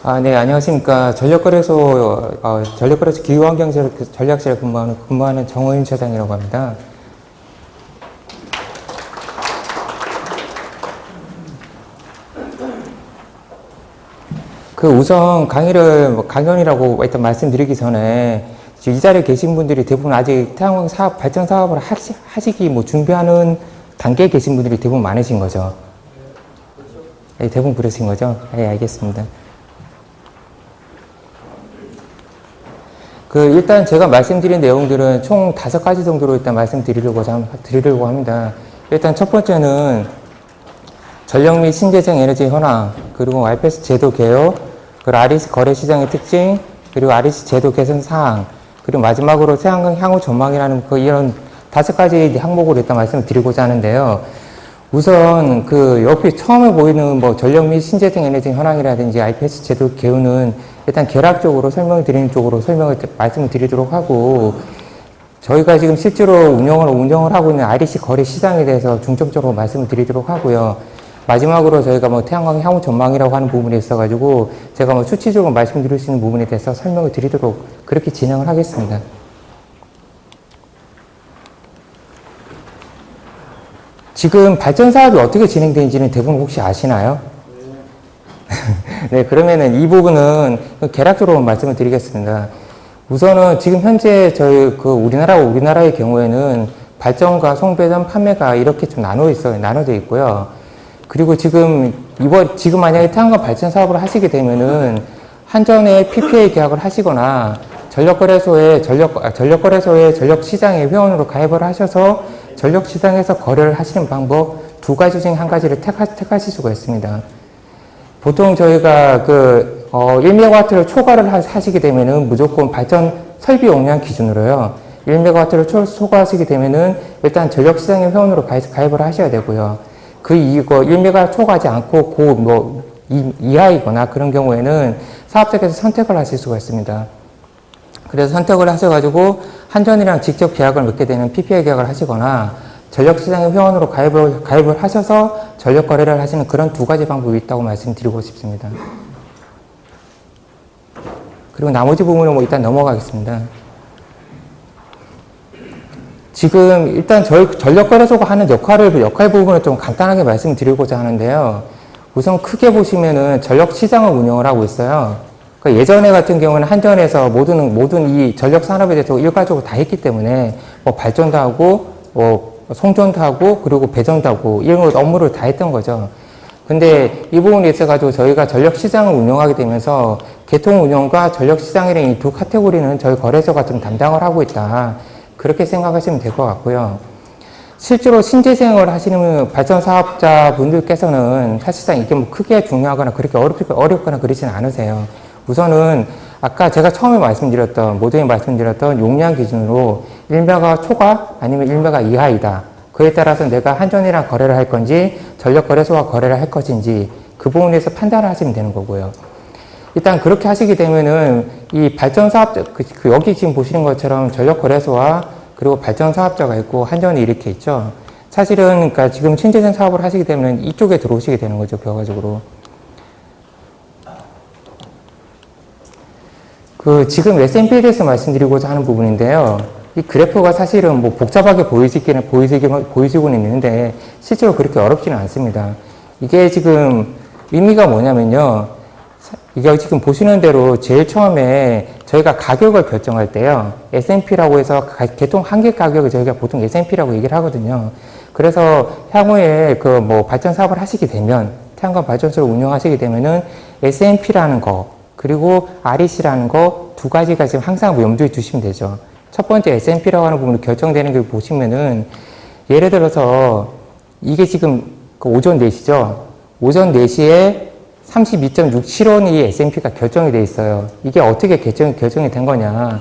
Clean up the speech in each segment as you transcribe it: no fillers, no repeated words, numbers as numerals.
네, 안녕하십니까. 전력거래소 기후환경 전략실에 근무하는 정호윤 차장이라고 합니다. 우선 강연이라고 일단 말씀드리기 전에, 이 자리에 계신 분들이 대부분 아직 태양광 발전 사업을 하시기 준비하는 단계에 계신 분들이 대부분 많으신 거죠. 네, 대부분 그러신 거죠? 네, 알겠습니다. 일단 제가 말씀드린 내용들은 총 5가지 정도로 일단 말씀드리려고 합니다. 일단 첫 번째는 전력 및 신재생 에너지 현황, 그리고 IPS 제도 개요, 그리고 REC 거래 시장의 특징, 그리고 REC 제도 개선 사항, 그리고 마지막으로 태양광 향후 전망이라는 이런 5가지 항목으로 일단 말씀을 드리고자 하는데요. 우선 옆에 처음에 보이는 전력 및 신재생 에너지 현황이라든지 IPS 제도 개요는 일단 결합적으로 설명을 드리는 쪽으로 말씀을 드리도록 하고, 저희가 지금 실제로 운영을 하고 있는 REC 거래 시장에 대해서 중점적으로 말씀을 드리도록 하고요. 마지막으로 저희가 태양광 향후 전망이라고 하는 부분에 있어가지고 제가 수치적으로 말씀드릴 수 있는 부분에 대해서 설명을 드리도록 그렇게 진행을 하겠습니다. 지금 발전 사업이 어떻게 진행되는지는 대부분 혹시 아시나요? 네, 그러면은 이 부분은 개략적으로 말씀을 드리겠습니다. 우선은 지금 현재 저희 우리나라의 경우에는 발전과 송배전, 판매가 이렇게 좀 나눠져 있고요. 그리고 지금 만약에 태양광 발전 사업을 하시게 되면은 한전에 PPA 계약을 하시거나 전력거래소의 전력시장에 회원으로 가입을 하셔서 전력시장에서 거래를 하시는 방법 2가지 중에 1가지를 택하실 수가 있습니다. 보통 저희가 1메가와트를 초과를 하시게 되면은 무조건 발전 설비 용량 기준으로요. 1메가와트를 초과하시게 되면은 일단 전력시장에 회원으로 가입을 하셔야 되고요. 1메가 초과하지 않고 이하이거나 그런 경우에는 사업자께서 선택을 하실 수가 있습니다. 그래서 선택을 하셔가지고 한전이랑 직접 계약을 맺게 되는 PPA 계약을 하시거나 전력시장의 회원으로 가입을 하셔서 전력 거래를 하시는 그런 2가지 방법이 있다고 말씀드리고 싶습니다. 그리고 나머지 부분은 일단 넘어가겠습니다. 지금 일단 전력거래소가 하는 역할 부분을 좀 간단하게 말씀드리고자 하는데요. 우선 크게 보시면은 전력시장을 운영을 하고 있어요. 예전에 같은 경우는 한전에서 모든 이 전력 산업에 대해서 일괄적으로 다 했기 때문에 발전도 하고 송전도 하고 그리고 배전도 하고 이런 업무를 다 했던 거죠. 근데 이 부분에 있어가지고 저희가 전력 시장을 운영하게 되면서 개통 운영과 전력 시장이라는 이 2 카테고리는 저희 거래소가 좀 담당을 하고 있다. 그렇게 생각하시면 될 것 같고요. 실제로 신재생을 하시는 발전 사업자 분들께서는 사실상 이게 크게 중요하거나 그렇게 어렵거나 그러지는 않으세요. 우선은 아까 제가 처음에 모두에 말씀드렸던 용량 기준으로 1메가 초과 아니면 1메가 이하이다. 그에 따라서 내가 한전이랑 거래를 할 건지 전력거래소와 거래를 할 것인지 그 부분에서 판단을 하시면 되는 거고요. 일단 그렇게 하시게 되면은 이 발전 사업자, 여기 지금 보시는 것처럼 전력거래소와 그리고 발전 사업자가 있고 한전이 이렇게 있죠. 사실은 지금 신재생 사업을 하시게 되면 이쪽에 들어오시게 되는 거죠, 결과적으로. 지금 S&P에 대해서 말씀드리고자 하는 부분인데요. 이 그래프가 사실은 복잡하게 보이시고는 있는데, 실제로 그렇게 어렵지는 않습니다. 이게 지금 의미가 뭐냐면요. 이게 지금 보시는 대로 제일 처음에 저희가 가격을 결정할 때요. S&P라고 해서 개통 한계 가격을 저희가 보통 S&P라고 얘기를 하거든요. 그래서 향후에 발전 사업을 하시게 되면, 태양광 발전소를 운영하시게 되면은 S&P라는 거, 그리고 REC라는 거 2가지가 지금 항상 염두에 두시면 되죠. 첫 번째 S&P라고 하는 부분이 결정되는 걸 보시면은 예를 들어서 이게 지금 오전 4시죠. 오전 4시에 32.67원이 S&P가 결정이 돼 있어요. 이게 어떻게 결정이 된 거냐.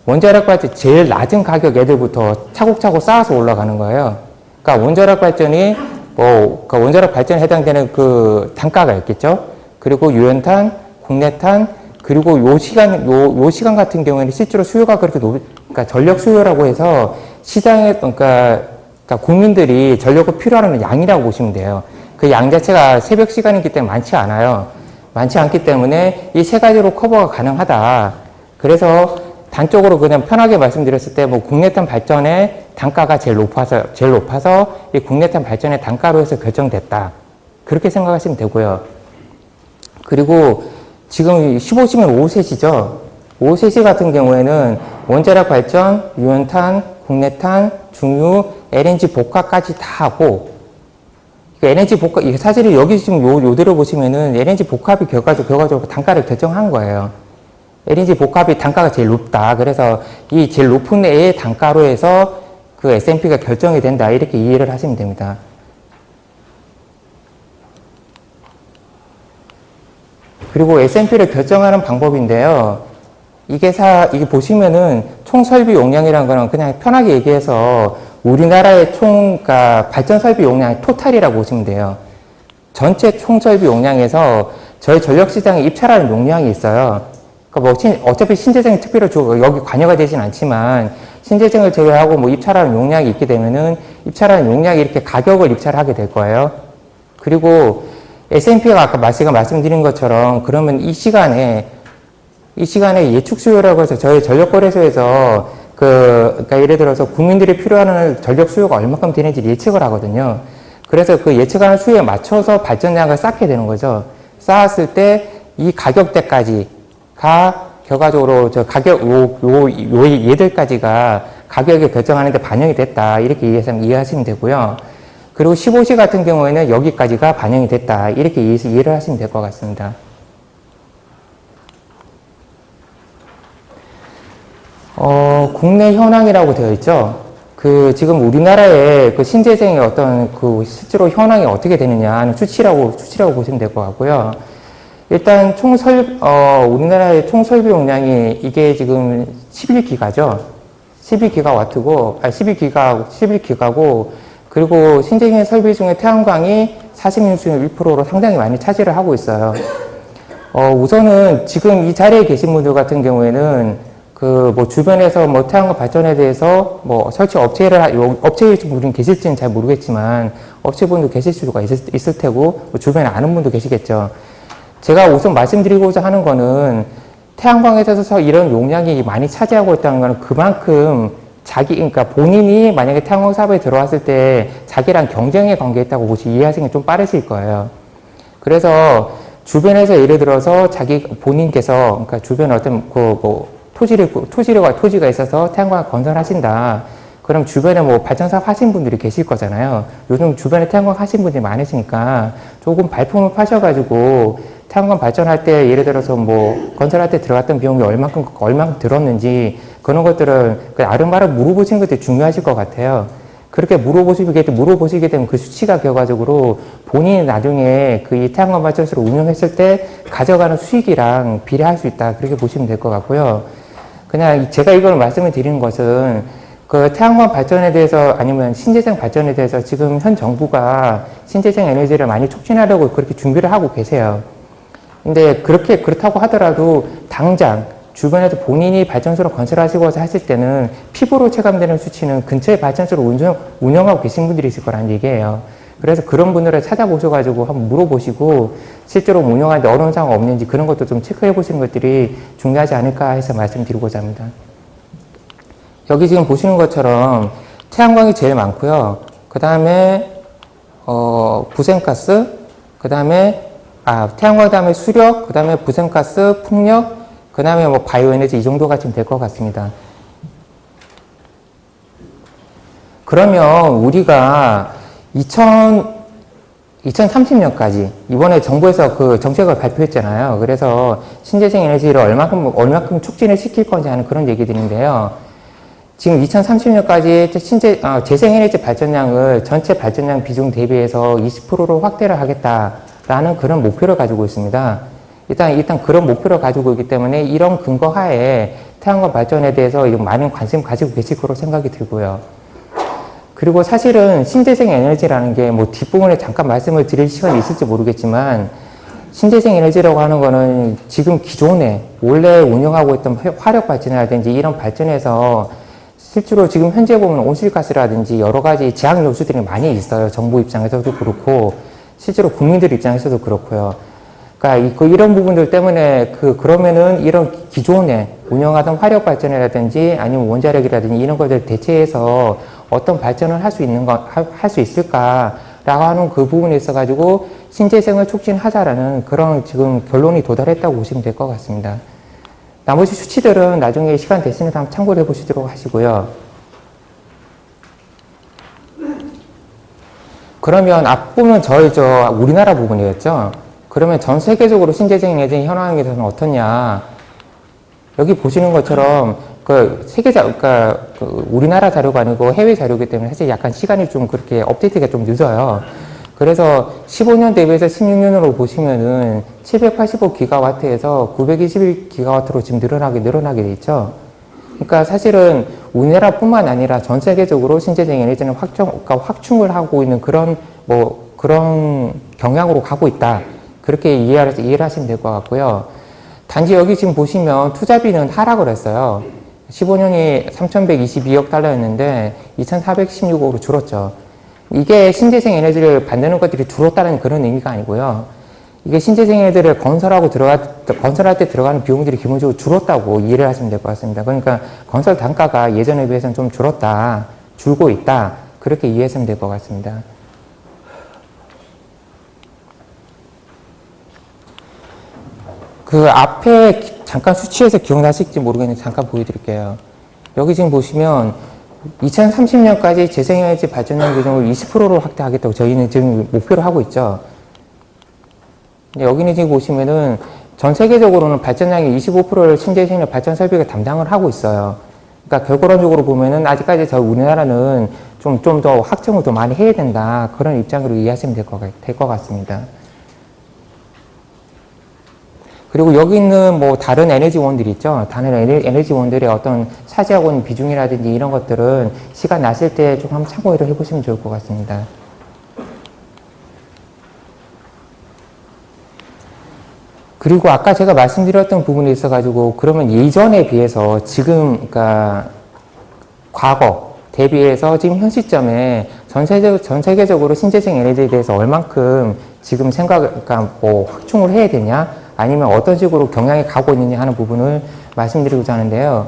원자력 발전 제일 낮은 가격 애들부터 차곡차곡 쌓아서 올라가는 거예요. 그러니까 원자력 발전이 원자력 발전에 해당되는 단가가 있겠죠. 그리고 유연탄, 국내탄, 그리고 요 시간 같은 경우에는 실제로 수요가 그렇게 그러니까 전력 수요라고 해서 시장에, 그러니까 국민들이 전력을 필요로 하는 양이라고 보시면 돼요. 그 양 자체가 새벽 시간이기 때문에 많지 않아요. 많지 않기 때문에 이 세 가지로 커버가 가능하다. 그래서 단적으로 그냥 편하게 말씀드렸을 때 뭐 국내탄 발전의 단가가 제일 높아서 이 국내탄 발전의 단가로 해서 결정됐다. 그렇게 생각하시면 되고요. 그리고 지금 15시면 5세시죠. 5세시 같은 경우에는 원자력 발전, 유연탄, 국내탄, 중유, LNG 복합까지 다 하고, LNG 복합, 사실은 여기 지금 요대로 보시면은 LNG 복합이 결과적으로 단가를 결정한 거예요. LNG 복합이 단가가 제일 높다. 그래서 이 제일 높은 애의 단가로 해서 그 S&P가 결정이 된다. 이렇게 이해를 하시면 됩니다. 그리고 S&P를 결정하는 방법인데요. 이게 보시면은 총 설비 용량이라는 거는 그냥 편하게 얘기해서 우리나라의 그러니까 발전 설비 용량의 토탈이라고 보시면 돼요. 전체 총 설비 용량에서 저희 전력 시장에 입찰하는 용량이 있어요. 그러니까 뭐 어차피 신재생 특별히 여기 관여가 되진 않지만 신재생을 제외하고 뭐 입찰하는 용량이 있게 되면은 입찰하는 용량이 이렇게 가격을 입찰하게 될 거예요. 그리고 S&P가 아까 제가 말씀드린 것처럼 그러면 이 시간에 예측 수요라고 해서 저희 전력거래소에서 그러니까 예를 들어서 국민들이 필요한 전력 수요가 얼마큼 되는지 예측을 하거든요. 그래서 그 예측하는 수요에 맞춰서 발전량을 쌓게 되는 거죠. 쌓았을 때 이 가격대까지가 결과적으로 얘들까지가 가격을 결정하는 데 반영이 됐다. 이렇게 이해하시면 되고요. 그리고 15시 같은 경우에는 여기까지가 반영이 됐다. 이렇게 이해를 하시면 될 것 같습니다. 국내 현황이라고 되어 있죠. 지금 우리나라의 신재생의 실제로 현황이 어떻게 되느냐 하는 수치라고 보시면 될 것 같고요. 일단 우리나라의 총 설비 용량이 이게 지금 11기가죠. 11기가고, 그리고 신재생 설비 중에 태양광이 46.1%로 상당히 많이 차지를 하고 있어요. 우선은 지금 이 자리에 계신 분들 같은 경우에는 주변에서 태양광 발전에 대해서 설치 업체일지 분이 계실지는 잘 모르겠지만, 업체분도 계실 수가 있을 테고, 주변에 아는 분도 계시겠죠. 제가 우선 말씀드리고자 하는 거는, 태양광에 있어서 이런 용량이 많이 차지하고 있다는 거는 그만큼 그러니까 본인이 만약에 태양광 사업에 들어왔을 때 자기랑 경쟁의 관계에 있다고 이해하시는 게 좀 빠르실 거예요. 그래서 주변에서 예를 들어서 본인께서, 그러니까 주변에 어떤 토지가 있어서 태양광을 건설하신다. 그럼 주변에 발전사업 하신 분들이 계실 거잖아요. 요즘 주변에 태양광 하신 분들이 많으시니까 조금 발품을 파셔가지고 태양광 발전할 때 예를 들어서 건설할 때 들어갔던 비용이 얼만큼 들었는지 그런 것들을 아름아름 물어보시는 것들이 중요하실 것 같아요. 그렇게 물어보시게 되면 그 수치가 결과적으로 본인이 나중에 이 태양광 발전소를 운영했을 때 가져가는 수익이랑 비례할 수 있다. 그렇게 보시면 될 것 같고요. 그냥 제가 이걸 말씀을 드리는 것은 태양광 발전에 대해서 아니면 신재생 발전에 대해서 지금 현 정부가 신재생 에너지를 많이 촉진하려고 그렇게 준비를 하고 계세요. 근데 그렇다고 하더라도 당장 주변에서 본인이 발전소를 건설하시고 하실 때는 피부로 체감되는 수치는 근처에 발전소를 운영하고 계신 분들이 있을 거라는 얘기예요. 그래서 그런 분들을 찾아보셔가지고 한번 물어보시고 실제로 운영하는데 어려운 상황 없는지 그런 것도 좀 체크해 보시는 것들이 중요하지 않을까 해서 말씀드리고자 합니다. 여기 지금 보시는 것처럼 태양광이 제일 많고요. 그 다음에 부생가스, 태양광 다음에 수력, 그 다음에 부생가스, 풍력, 그 다음에 바이오에너지 이 정도가 지금 될 것 같습니다. 그러면 우리가 2030년까지 이번에 정부에서 그 정책을 발표했잖아요. 그래서 신재생 에너지를 얼마큼 촉진을 시킬 건지 하는 그런 얘기들인데요. 지금 2030년까지 재생에너지 발전량을 전체 발전량 비중 대비해서 20%로 확대를 하겠다라는 그런 목표를 가지고 있습니다. 일단 그런 목표를 가지고 있기 때문에 이런 근거 하에 태양광 발전에 대해서 많은 관심 가지고 계실 거로 생각이 들고요. 그리고 사실은 신재생 에너지라는 게 뒷부분에 잠깐 말씀을 드릴 시간이 있을지 모르겠지만 신재생 에너지라고 하는 거는 지금 기존에 원래 운영하고 있던 화력 발전이라든지 이런 발전에서 실제로 지금 현재 보면 온실가스라든지 여러 가지 제약 요소들이 많이 있어요. 정부 입장에서도 그렇고 실제로 국민들 입장에서도 그렇고요. 그러니까 이런 부분들 때문에 그러면은 이런 기존에 운영하던 화력 발전이라든지 아니면 원자력이라든지 이런 것들 대체해서 어떤 발전을 할 수 있을까라고 하는 그 부분에 있어가지고 신재생을 촉진하자라는 그런 지금 결론이 도달했다고 보시면 될 것 같습니다. 나머지 수치들은 나중에 시간 되시면 한번 참고를 해보시도록 하시고요. 그러면 앞부분은 우리나라 부분이었죠. 그러면 전 세계적으로 신재생 에너지 현황에 대해서는 어떻냐. 여기 보시는 것처럼 그러니까 우리나라 자료가 아니고 해외 자료이기 때문에 사실 약간 시간이 좀 그렇게 업데이트가 좀 늦어요. 그래서 15년 대비해서 16년으로 보시면은 785기가와트에서 921기가와트로 지금 늘어나게 돼 있죠. 그러니까 사실은 우리나라뿐만 아니라 전 세계적으로 신재생 에너지는 확충을 하고 있는 그런 경향으로 가고 있다. 그렇게 이해를 하시면 될 것 같고요. 단지 여기 지금 보시면 투자비는 하락을 했어요. 15년이 3,122억 달러였는데 2,416억으로 줄었죠. 이게 신재생 에너지를 만드는 것들이 줄었다는 그런 의미가 아니고요. 이게 신재생 에너지를 건설할 때 들어가는 비용들이 기본적으로 줄었다고 이해를 하시면 될 것 같습니다. 그러니까 건설 단가가 예전에 비해서는 좀 줄고 있다. 그렇게 이해하시면 될 것 같습니다. 그 앞에 잠깐 수치에서 기억나실지 모르겠는데 잠깐 보여드릴게요. 여기 지금 보시면 2030년까지 재생에너지 발전량 비중을 20%로 확대하겠다고 저희는 지금 목표를 하고 있죠. 여기는 지금 보시면은 전 세계적으로는 발전량의 25%를 신재생 발전 설비가 담당을 하고 있어요. 그러니까 결과론적으로 보면은 아직까지 우리나라는 좀 더 확정을 더 많이 해야 된다. 그런 입장으로 이해하시면 될 것 같습니다. 그리고 여기 있는 다른 에너지원들이 있죠. 다른 에너지원들의 어떤 차지하고 있는 비중이라든지 이런 것들은 시간 나실 때 좀 한번 참고를 해보시면 좋을 것 같습니다. 그리고 아까 제가 말씀드렸던 부분이 있어가지고 그러면 예전에 비해서 지금, 그러니까 과거 대비해서 지금 현 시점에 전 세계적으로 신재생 에너지에 대해서 얼만큼 지금 그러니까 확충을 해야 되냐? 아니면 어떤 식으로 경향이 가고 있느냐 하는 부분을 말씀드리고자 하는데요.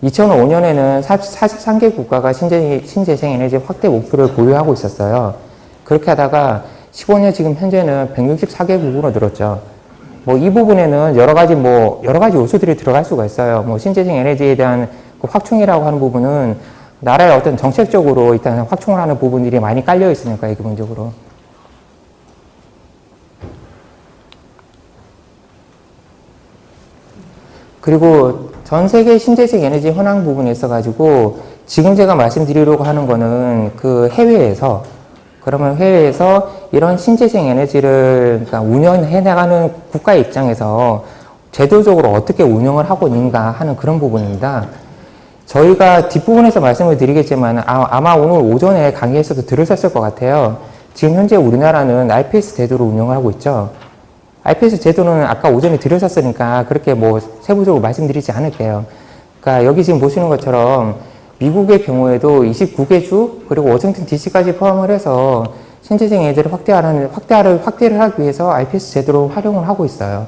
2005년에는 43개 국가가 신재생 에너지 확대 목표를 보유하고 있었어요. 그렇게 하다가 15년 지금 현재는 164개국으로 늘었죠. 이 부분에는 여러 가지 요소들이 들어갈 수가 있어요. 신재생 에너지에 대한 확충이라고 하는 부분은 나라의 어떤 정책적으로 일단 확충을 하는 부분들이 많이 깔려 있으니까요, 기본적으로. 그리고 전 세계 신재생 에너지 현황 부분에 있어가지고 지금 제가 말씀드리려고 하는 거는 해외에서 이런 신재생 에너지를 그러니까 운영해 나가는 국가의 입장에서 제도적으로 어떻게 운영을 하고 있는가 하는 그런 부분입니다. 저희가 뒷부분에서 말씀을 드리겠지만 아마 오늘 오전에 강의에서도 들으셨을 것 같아요. 지금 현재 우리나라는 IPS 제도로 운영을 하고 있죠. IPS 제도는 아까 오전에 들으셨으니까 그렇게 세부적으로 말씀드리지 않을게요. 그러니까 여기 지금 보시는 것처럼 미국의 경우에도 29개 주 그리고 워싱턴 DC까지 포함을 해서 신재생 에너지를 확대를 하기 위해서 IPS 제도로 활용을 하고 있어요.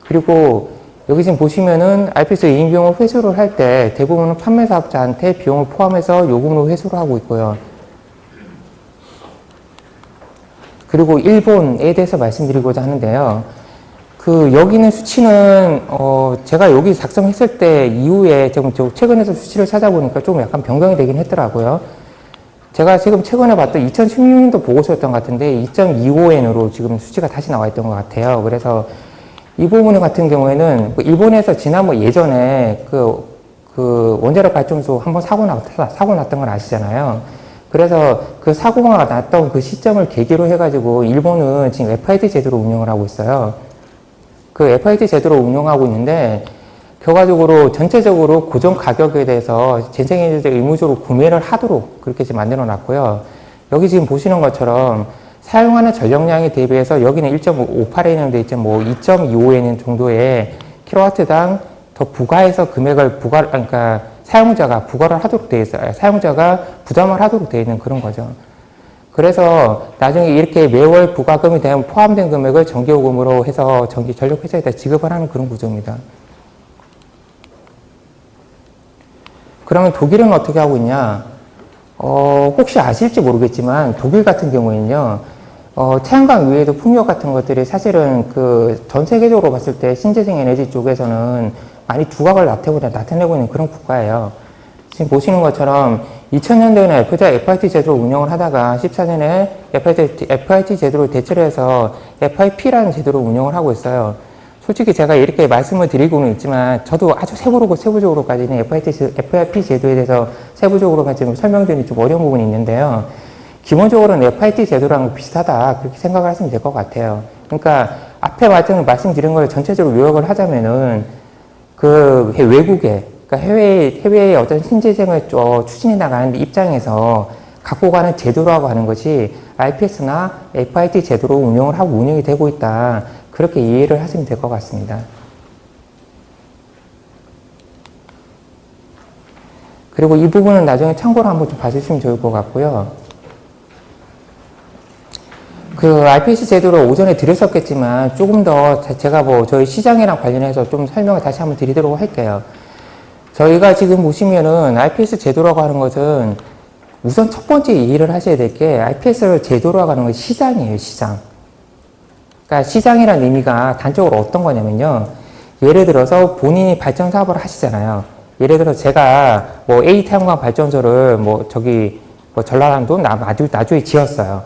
그리고 여기 지금 보시면은 IPS 이행 비용을 회수를 할 때 대부분은 판매 사업자한테 비용을 포함해서 요금으로 회수를 하고 있고요. 그리고 일본에 대해서 말씀드리고자 하는데요. 여기 있는 수치는, 제가 여기 작성했을 때 이후에 최근에서 수치를 찾아보니까 좀 약간 변경이 되긴 했더라고요. 제가 지금 최근에 봤던 2016년도 보고서였던 것 같은데 2.25엔으로 지금 수치가 다시 나와 있던 것 같아요. 그래서 이 부분 같은 경우에는 일본에서 예전에 원자력 발전소 한번 사고 났던 걸 아시잖아요. 그래서 그 사고가 났던 그 시점을 계기로 해가지고 일본은 지금 FIT 제도로 운영을 하고 있어요. 그 FIT 제도로 운영하고 있는데 결과적으로 전체적으로 고정 가격에 대해서 재생에너지를 의무적으로 구매를 하도록 그렇게 지금 만들어 놨고요. 여기 지금 보시는 것처럼 사용하는 전력량에 대비해서 여기는 1.58N이 돼 있지만 2.25N 정도의 킬로와트당 더 부과해서 그러니까 사용자가 부과를 하도록 되어 있어요. 사용자가 부담을 하도록 되어 있는 그런 거죠. 그래서 나중에 이렇게 매월 부과금이 되면 포함된 금액을 정기요금으로 해서 전력회사에다 지급을 하는 그런 구조입니다. 그러면 독일은 어떻게 하고 있냐? 혹시 아실지 모르겠지만 독일 같은 경우에는요, 태양광 위에도 풍력 같은 것들이 사실은 그 전 세계적으로 봤을 때 신재생 에너지 쪽에서는 많이 두각을 나타내고 있는 그런 국가예요. 지금 보시는 것처럼 2000년도에는 FIT 제도를 운영을 하다가 14년에 FIT 제도를 대체를 해서 FIP라는 제도를 운영을 하고 있어요. 솔직히 제가 이렇게 말씀을 드리고는 있지만 저도 아주 세부적으로까지는 FIP 제도에 대해서 세부적으로까지 설명드리기 좀 어려운 부분이 있는데요. 기본적으로는 FIT 제도랑 비슷하다 그렇게 생각을 하시면 될 것 같아요. 그러니까 앞에 말씀드린 걸 전체적으로 요약을 하자면은 그 외국에 그러니까 해외의 어떤 신재생을 추진해 나가는 입장에서 갖고 가는 제도라고 하는 것이 IPS나 FIT 제도로 운영을 하고 운영이 되고 있다. 그렇게 이해를 하시면 될 것 같습니다. 그리고 이 부분은 나중에 참고로 한번 좀 봐주시면 좋을 것 같고요. 그 IPS 제도를 오전에 드렸었겠지만 조금 더 제가 저희 시장이랑 관련해서 좀 설명을 다시 한번 드리도록 할게요. 저희가 지금 보시면은 IPS 제도라고 하는 것은 우선 첫 번째 이해를 하셔야 될 게 IPS 제도라고 하는 건 시장이에요, 시장. 그러니까 시장이라는 의미가 단적으로 어떤 거냐면요. 예를 들어서 본인이 발전 사업을 하시잖아요. 예를 들어 제가 A 태양광 발전소를 전라남도 나주에 지었어요.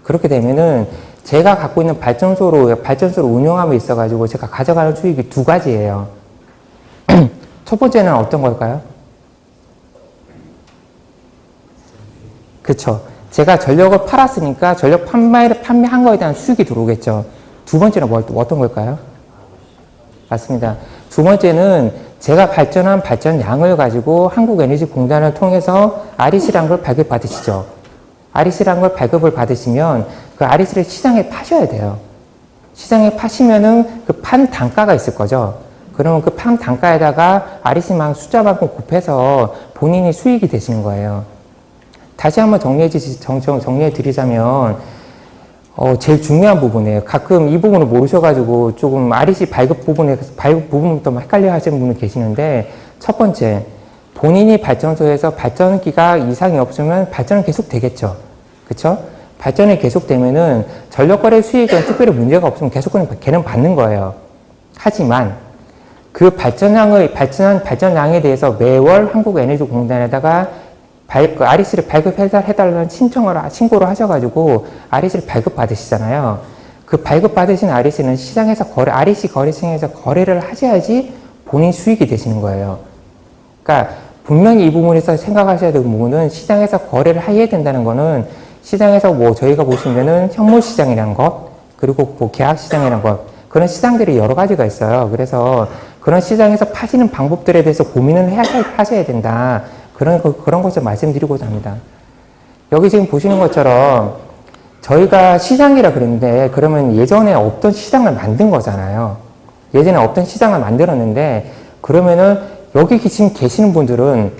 그렇게 되면은 제가 갖고 있는 발전소를 운영함에 있어가지고 제가 가져가는 수익이 두 가지예요. 첫 번째는 어떤 걸까요? 그쵸. 제가 전력을 팔았으니까 전력 판매한 거에 대한 수익이 들어오겠죠. 두 번째는 어떤 걸까요? 맞습니다. 두 번째는 제가 발전한 발전량을 가지고 한국에너지공단을 통해서 REC라는 걸 발급받으시죠. REC라는 걸 발급을 받으시면 그 REC를 시장에 파셔야 돼요. 시장에 파시면은 그 판 단가가 있을 거죠. 그러면 그 판 단가에다가 REC만 숫자만큼 곱해서 본인이 수익이 되시는 거예요. 다시 한번 정리해 드리자면, 제일 중요한 부분이에요. 가끔 이 부분을 모르셔가지고 조금 REC 발급 부분부터 헷갈려 하시는 분이 계시는데, 첫 번째, 본인이 발전소에서 발전기가 이상이 없으면 발전은 계속 되겠죠. 그쵸? 발전이 계속되면은 전력거래 수익은 특별히 문제가 없으면 계속 걔는 받는 거예요. 하지만 그 발전한 발전량에 대해서 매월 한국에너지공단에다가 REC를 발급해달라는 신고를 하셔가지고 REC를 발급받으시잖아요. 그 발급받으신 REC는 시장에서 REC 거래시장에서 거래를 하셔야지 본인 수익이 되시는 거예요. 그러니까 분명히 이 부분에서 생각하셔야 되는 부분은 시장에서 거래를 해야 된다는 거는 시장에서 저희가 보시면은 현물시장이라는 것, 그리고 계약시장이라는 것, 그런 시장들이 여러 가지가 있어요. 그래서 그런 시장에서 파시는 방법들에 대해서 고민을 하셔야 된다. 그런 것을 말씀드리고자 합니다. 여기 지금 보시는 것처럼 저희가 시장이라 그랬는데 그러면 예전에 없던 시장을 만든 거잖아요. 예전에 없던 시장을 만들었는데 그러면은 여기 지금 계시는 분들은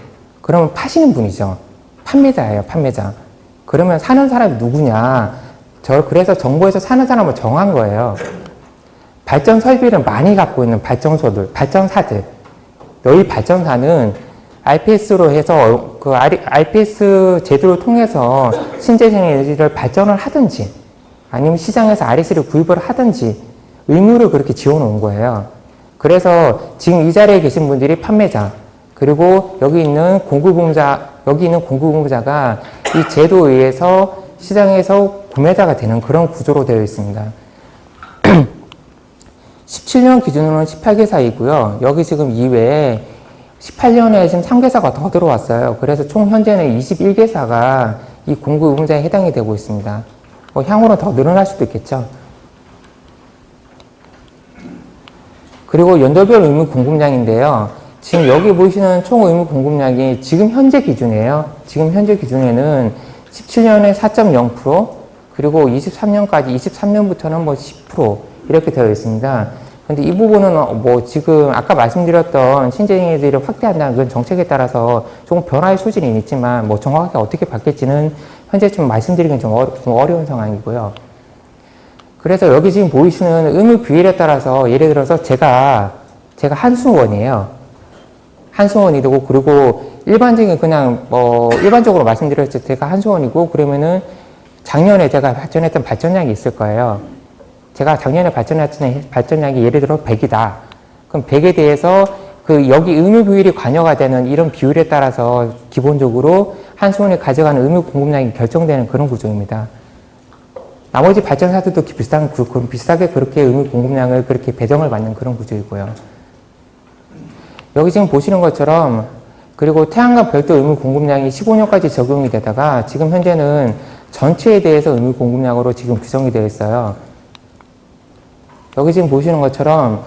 그러면 파시는 분이죠. 판매자예요, 판매자. 그러면 사는 사람이 누구냐? 그래서 정부에서 사는 사람을 정한 거예요. 발전 설비를 많이 갖고 있는 발전사들. 너희 발전사는 IPS로 해서 IPS 제도를 통해서 신재생 에너지를 발전을 하든지 아니면 시장에서 REC를 구입을 하든지 의무를 그렇게 지어 놓은 거예요. 그래서 지금 이 자리에 계신 분들이 판매자, 그리고 여기 있는 공급응자가 이 제도에 의해서 시장에서 구매자가 되는 그런 구조로 되어 있습니다. 17년 기준으로는 18개사이고요. 여기 지금 이외에 18년에 지금 3개사가 더 들어왔어요. 그래서 총 현재는 21개사가 이 공급응자에 해당이 되고 있습니다. 향후로 더 늘어날 수도 있겠죠. 그리고 연도별 의무 공급량인데요. 지금 여기 보이시는 총 의무 공급량이 지금 현재 기준이에요. 지금 현재 기준에는 17년에 4.0%, 그리고 23년부터는 10% 이렇게 되어 있습니다. 근데 이 부분은 지금 아까 말씀드렸던 신재생에너지를 확대한다는 그런 정책에 따라서 조금 변화의 소진이 있지만 정확하게 어떻게 바뀔지는 현재 좀 말씀드리기는 좀 어려운 상황이고요. 그래서 여기 지금 보이시는 의무 비율에 따라서 예를 들어서 제가 한수원이에요. 한수원이 되고, 그리고 일반적인 그냥 일반적으로 말씀드렸죠. 제가 한수원이고, 그러면은 작년에 제가 발전했던 발전량이 있을 거예요. 제가 작년에 발전했던 발전량이 예를 들어 100이다. 그럼 100에 대해서 여기 의무 비율이 관여가 되는 이런 비율에 따라서 기본적으로 한수원이 가져가는 의무 공급량이 결정되는 그런 구조입니다. 나머지 발전사들도 비슷하게 그렇게 의무 공급량을 그렇게 배정을 받는 그런 구조이고요. 여기 지금 보시는 것처럼, 그리고 태양광 별도 의무 공급량이 15년까지 적용이 되다가 지금 현재는 전체에 대해서 의무 공급량으로 지금 규정이 되어 있어요. 여기 지금 보시는 것처럼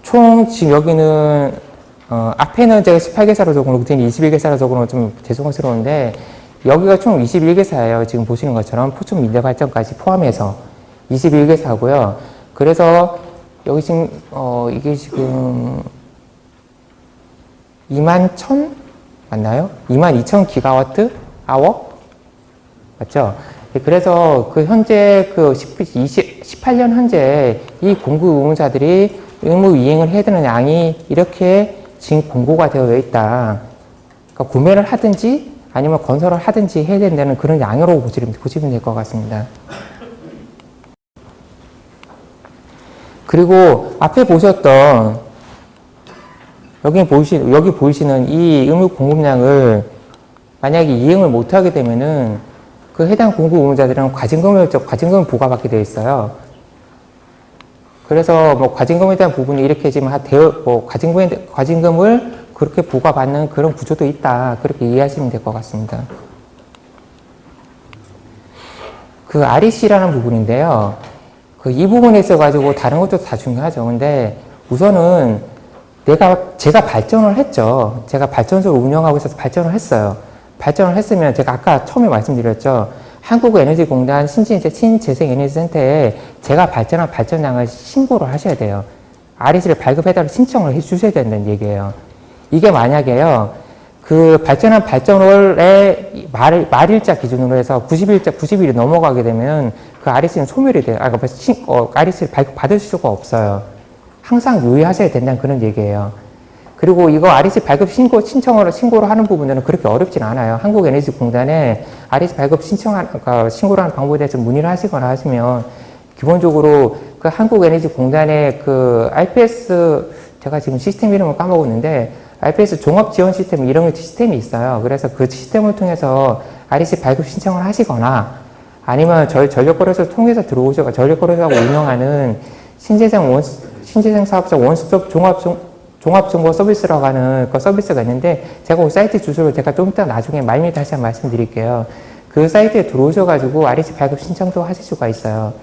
총 지금 여기는 앞에는 제가 18개사로 적어놓고 뒤에 21개사로 적어놓으면 좀 죄송스러운데, 여기가 총 21개사예요. 지금 보시는 것처럼 포천 민대 발전까지 포함해서 21개사고요. 그래서 여기 지금 이게 지금 21,000 맞나요? 22,000 기가와트 맞죠? 그래서 현재 18년 현재 이 공급 의무사들이 의무 이행을 해야 되는 양이 이렇게 지금 공고가 되어 있다. 그러니까 구매를 하든지 아니면 건설을 하든지 해야 된다는 그런 양으로 보시면 될 것 같습니다. 그리고 앞에 보셨던 여기 보이시는 이 의무 공급량을 만약에 이행을 못하게 되면은 그 해당 공급 의무자들은 과징금을 부과받게 되어 있어요. 그래서 과징금에 대한 부분이 이렇게 지금 과징금을 그렇게 부과받는 그런 구조도 있다. 그렇게 이해하시면 될 것 같습니다. REC라는 부분인데요. 이 부분에 있어가지고 다른 것도 다 중요하죠. 근데 우선은 제가 발전을 했죠. 제가 발전소를 운영하고 있어서 발전을 했어요. 발전을 했으면 제가 아까 처음에 말씀드렸죠. 한국에너지공단 신재생에너지센터에 제가 발전한 발전량을 신고를 하셔야 돼요. REC를 발급해달라고 신청을 해주셔야 된다는 얘기예요. 이게 만약에요, 발전한 발전월의 말일자 기준으로 해서 90일이 넘어가게 되면 REC는 소멸이 돼요. REC를 발급받을 수가 없어요. 항상 유의하셔야 된다는 그런 얘기예요. 그리고 이거 REC 발급 신고를 하는 부분들은 그렇게 어렵진 않아요. 한국에너지공단에 REC 발급 신고를 하는 방법에 대해서 문의를 하시거나 하시면 기본적으로 한국에너지공단의 RPS, 제가 지금 시스템 이름을 까먹었는데 RPS 종합지원 시스템 이런 시스템이 있어요. 그래서 그 시스템을 통해서 REC 발급 신청을 하시거나 아니면 전력거래소를 통해서 전력거래소가 운영하는 신재생 사업자 원스톱 종합정보 서비스라고 하는 서비스가 있는데, 제가 그 사이트 주소를 제가 좀 이따 나중에 말미에 다시 한번 말씀드릴게요. 그 사이트에 들어오셔가지고 REC 발급 신청도 하실 수가 있어요.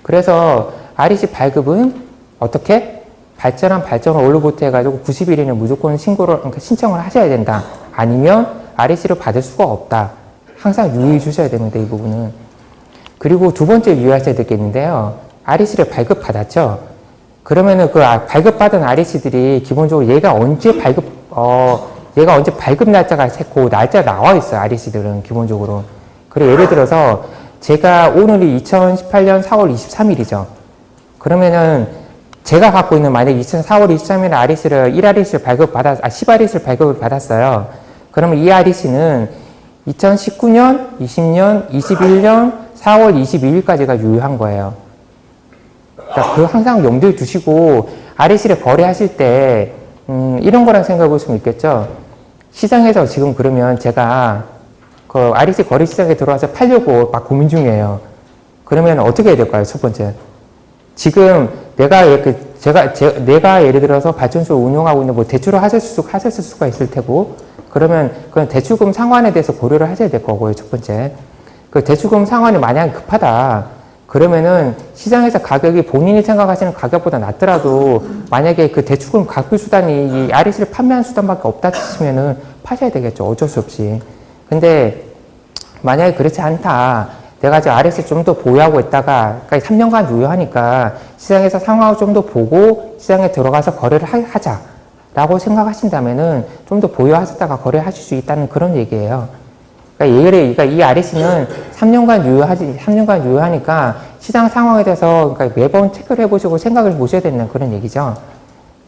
그래서 REC 발급은 어떻게? 발전한 발전을 올로부터 해가지고 90일이면 무조건 신청을 하셔야 된다. 아니면 REC를 받을 수가 없다. 항상 유의해 주셔야 됩니다. 이 부분은. 그리고 두 번째 유의하셔야 될 게 있는데요. REC를 발급받았죠. 그러면은 발급받은 REC들이 기본적으로 얘가 언제 발급 날짜가 날짜 나와 있어요. REC들은 기본적으로. 그리고 예를 들어서 제가 오늘이 2018년 4월 23일이죠. 그러면은 제가 갖고 있는 만약에 4월 23일에 REC를 1REC를 10REC를 발급을 받았어요. 그러면 이 REC는 2019년, 20년, 21년 4월 22일까지가 유효한 거예요. 그러니까 항상 염두에 두시고 REC를 거래하실 때 이런 거랑 생각해 보시면 있겠죠. 시장에서 지금 그러면 제가 REC 거래 시장에 들어와서 팔려고 막 고민 중이에요. 그러면 어떻게 해야 될까요? 첫 번째. 지금 내가 예를 들어서 발전소를 운영하고 있는 대출을 하셨을 수가 있을 테고, 그러면 그건 대출금 상환에 대해서 고려를 하셔야 될 거고요. 첫 번째. 대출금 상환이 만약에 급하다. 그러면은 시장에서 가격이 본인이 생각하시는 가격보다 낮더라도 만약에 대출금 각부 수단이 이 REC를 판매하는 수단밖에 없다 치면은 파셔야 되겠죠. 어쩔 수 없이. 근데 만약에 그렇지 않다. 내가 지금 REC 좀 더 보유하고 있다가 3년간 유효하니까 시장에서 상황을 좀 더 보고 시장에 들어가서 거래를 하자라고 생각하신다면은 좀 더 보유하셨다가 거래하실 수 있다는 그런 얘기예요. 그러니까 이 REC는 3년간 유효하니까 시장 상황에 대해서 그러니까 매번 체크를 해보시고 생각을 보셔야 된다는 그런 얘기죠.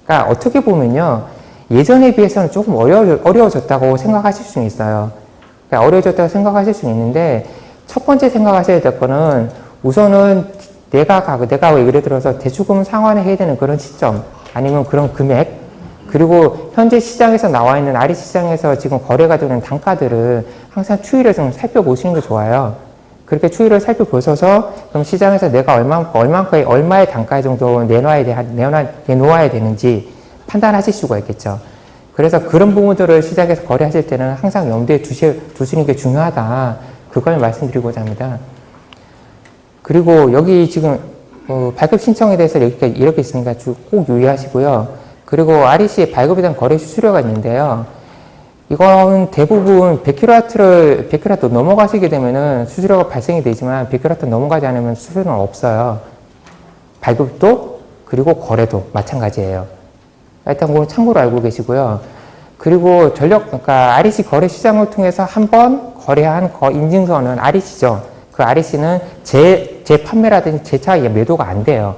그러니까 어떻게 보면요. 예전에 비해서는 조금 어려워졌다고 생각하실 수는 있어요. 그러니까 어려워졌다고 생각하실 수는 있는데 첫 번째 생각하셔야 될 거는 우선은 내가 예를 들어서 대출금 상환을 해야 되는 그런 시점 아니면 그런 금액 그리고 현재 시장에서 나와 있는 REC 시장에서 지금 거래가 되는 단가들을 항상 추이를 좀 살펴보시는 게 좋아요. 그렇게 추이를 살펴보셔서 그럼 시장에서 내가 얼마의 단가 정도 내놓아야 되는지 판단하실 수가 있겠죠. 그래서 그런 부분들을 시장에서 거래하실 때는 항상 염두에 두시는 게 중요하다. 그걸 말씀드리고자 합니다. 그리고 여기 지금 발급 신청에 대해서 이렇게 있으니까 꼭 유의하시고요. 그리고 REC의 발급에 대한 거래 수수료가 있는데요. 이건 대부분 100kW 넘어가시게 되면은 수수료가 발생이 되지만 100kW 넘어가지 않으면 수수료는 없어요. 발급도 그리고 거래도 마찬가지예요. 일단 그건 참고로 알고 계시고요. 그리고 그러니까 REC 거래 시장을 통해서 한번 거래한 인증서는 REC죠. 그 REC는 제 판매라든지 제차 매도가 안 돼요.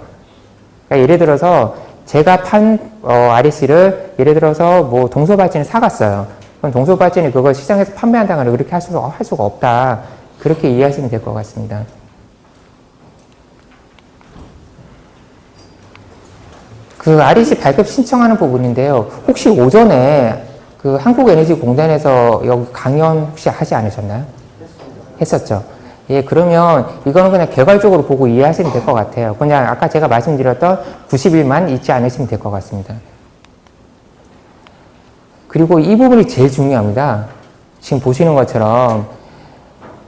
그러니까 예를 들어서 제가 판 REC를 예를 들어서 뭐 동서발진을 사갔어요. 그럼 동서발진이 그걸 시장에서 판매한다거나 그렇게 할 수가 없다. 그렇게 이해하시면 될 것 같습니다. 그 REC 발급 신청하는 부분인데요. 혹시 오전에 그 한국에너지공단에서 여기 강연 혹시 하지 않으셨나요? 했었죠. 예, 그러면 이거는 그냥 개괄적으로 보고 이해하시면 될 것 같아요. 그냥 아까 제가 말씀드렸던 90일만 잊지 않으시면 될 것 같습니다. 그리고 이 부분이 제일 중요합니다. 지금 보시는 것처럼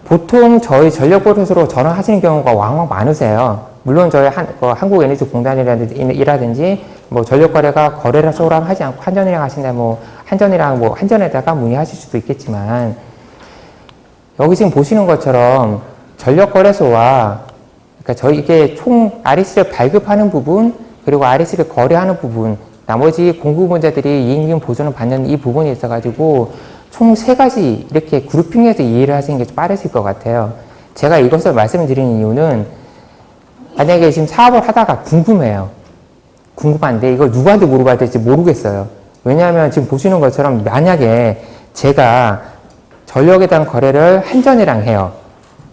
보통 저희 전력거래소로 전화하시는 경우가 왕왕 많으세요. 물론 저희 한국에너지공단이라든지 뭐 전력거래가 거래소랑 하지 않고 한전이랑 하신다 한전에다가 문의하실 수도 있겠지만 여기 지금 보시는 것처럼 전력거래소와 그러니까 이게 총 REC를 발급하는 부분 그리고 REC를 거래하는 부분 나머지 공급원자들이 이익금 보전을 받는 이 부분에 있어가지고 총 3가지 이렇게 그룹핑해서 이해를 하시는 게 좀 빠르실 것 같아요. 제가 이것을 말씀드리는 이유는 만약에 지금 사업을 하다가 궁금한데 이걸 누구한테 물어봐야 될지 모르겠어요. 왜냐하면 지금 보시는 것처럼 만약에 제가 전력에 대한 거래를 한전이랑 해요.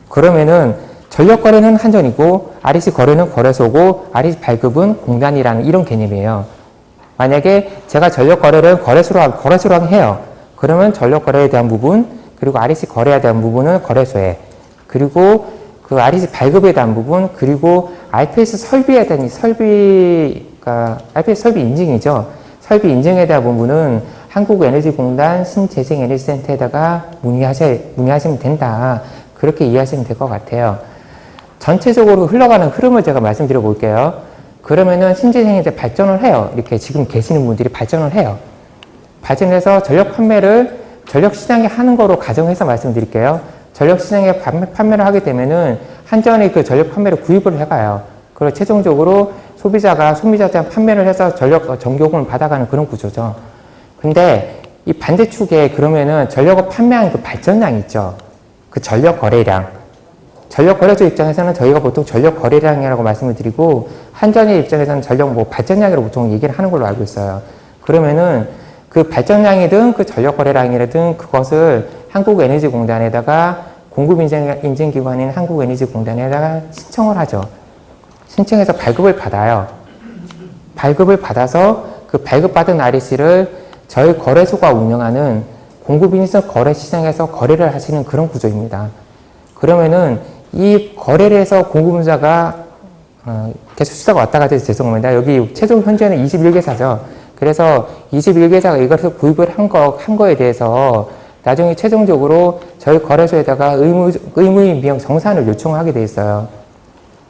그러면은 전력 거래는 한전이고 REC 거래는 거래소고 REC 발급은 공단이라는 이런 개념이에요. 만약에 제가 전력 거래를 거래소랑 해요. 그러면 전력 거래에 대한 부분 그리고 REC 거래에 대한 부분은 거래소에 그리고 그 REC 발급에 대한 부분 그리고 RPS 설비에 대한 RPS 설비 인증이죠. 설비 인증에 대한 부분은 한국에너지공단 신재생에너지센터에다가 문의하시면 된다. 그렇게 이해하시면 될 것 같아요. 전체적으로 흘러가는 흐름을 제가 말씀드려 볼게요. 그러면은 신재생에너지 발전을 해요. 이렇게 지금 계시는 분들이 발전을 해요. 발전해서 전력 시장에 하는 거로 가정해서 말씀드릴게요. 전력 시장에 판매를 하게 되면은 한전이 그 전력 판매를 구입을 해가요. 그리고 최종적으로 소비자한테 판매를 해서 전기요금을 받아가는 그런 구조죠. 근데 이 반대축에 그러면은 전력을 판매한 그 발전량 있죠. 그 전력 거래량. 전력 거래소 입장에서는 저희가 보통 전력 거래량이라고 말씀을 드리고 한전의 입장에서는 전력 발전량이라고 보통 얘기를 하는 걸로 알고 있어요. 그러면은 그 발전량이든 그 전력 거래량이든 그것을 한국에너지공단에다가 공급인증기관인 한국에너지공단에다가 신청을 하죠. 신청해서 발급을 받아요. 발급을 받아서 그 발급받은 REC를 저희 거래소가 운영하는 공급인증 거래시장에서 거래를 하시는 그런 구조입니다. 그러면은 이 거래를 해서 공급자가 계속 숫자가 왔다 갔다 해서 죄송합니다. 여기 최종 현재는 21개사죠. 그래서 21개사가 이것을 구입을 한 거에 대해서 나중에 최종적으로 저희 거래소에다가 의무인 비용 정산을 요청하게 돼 있어요.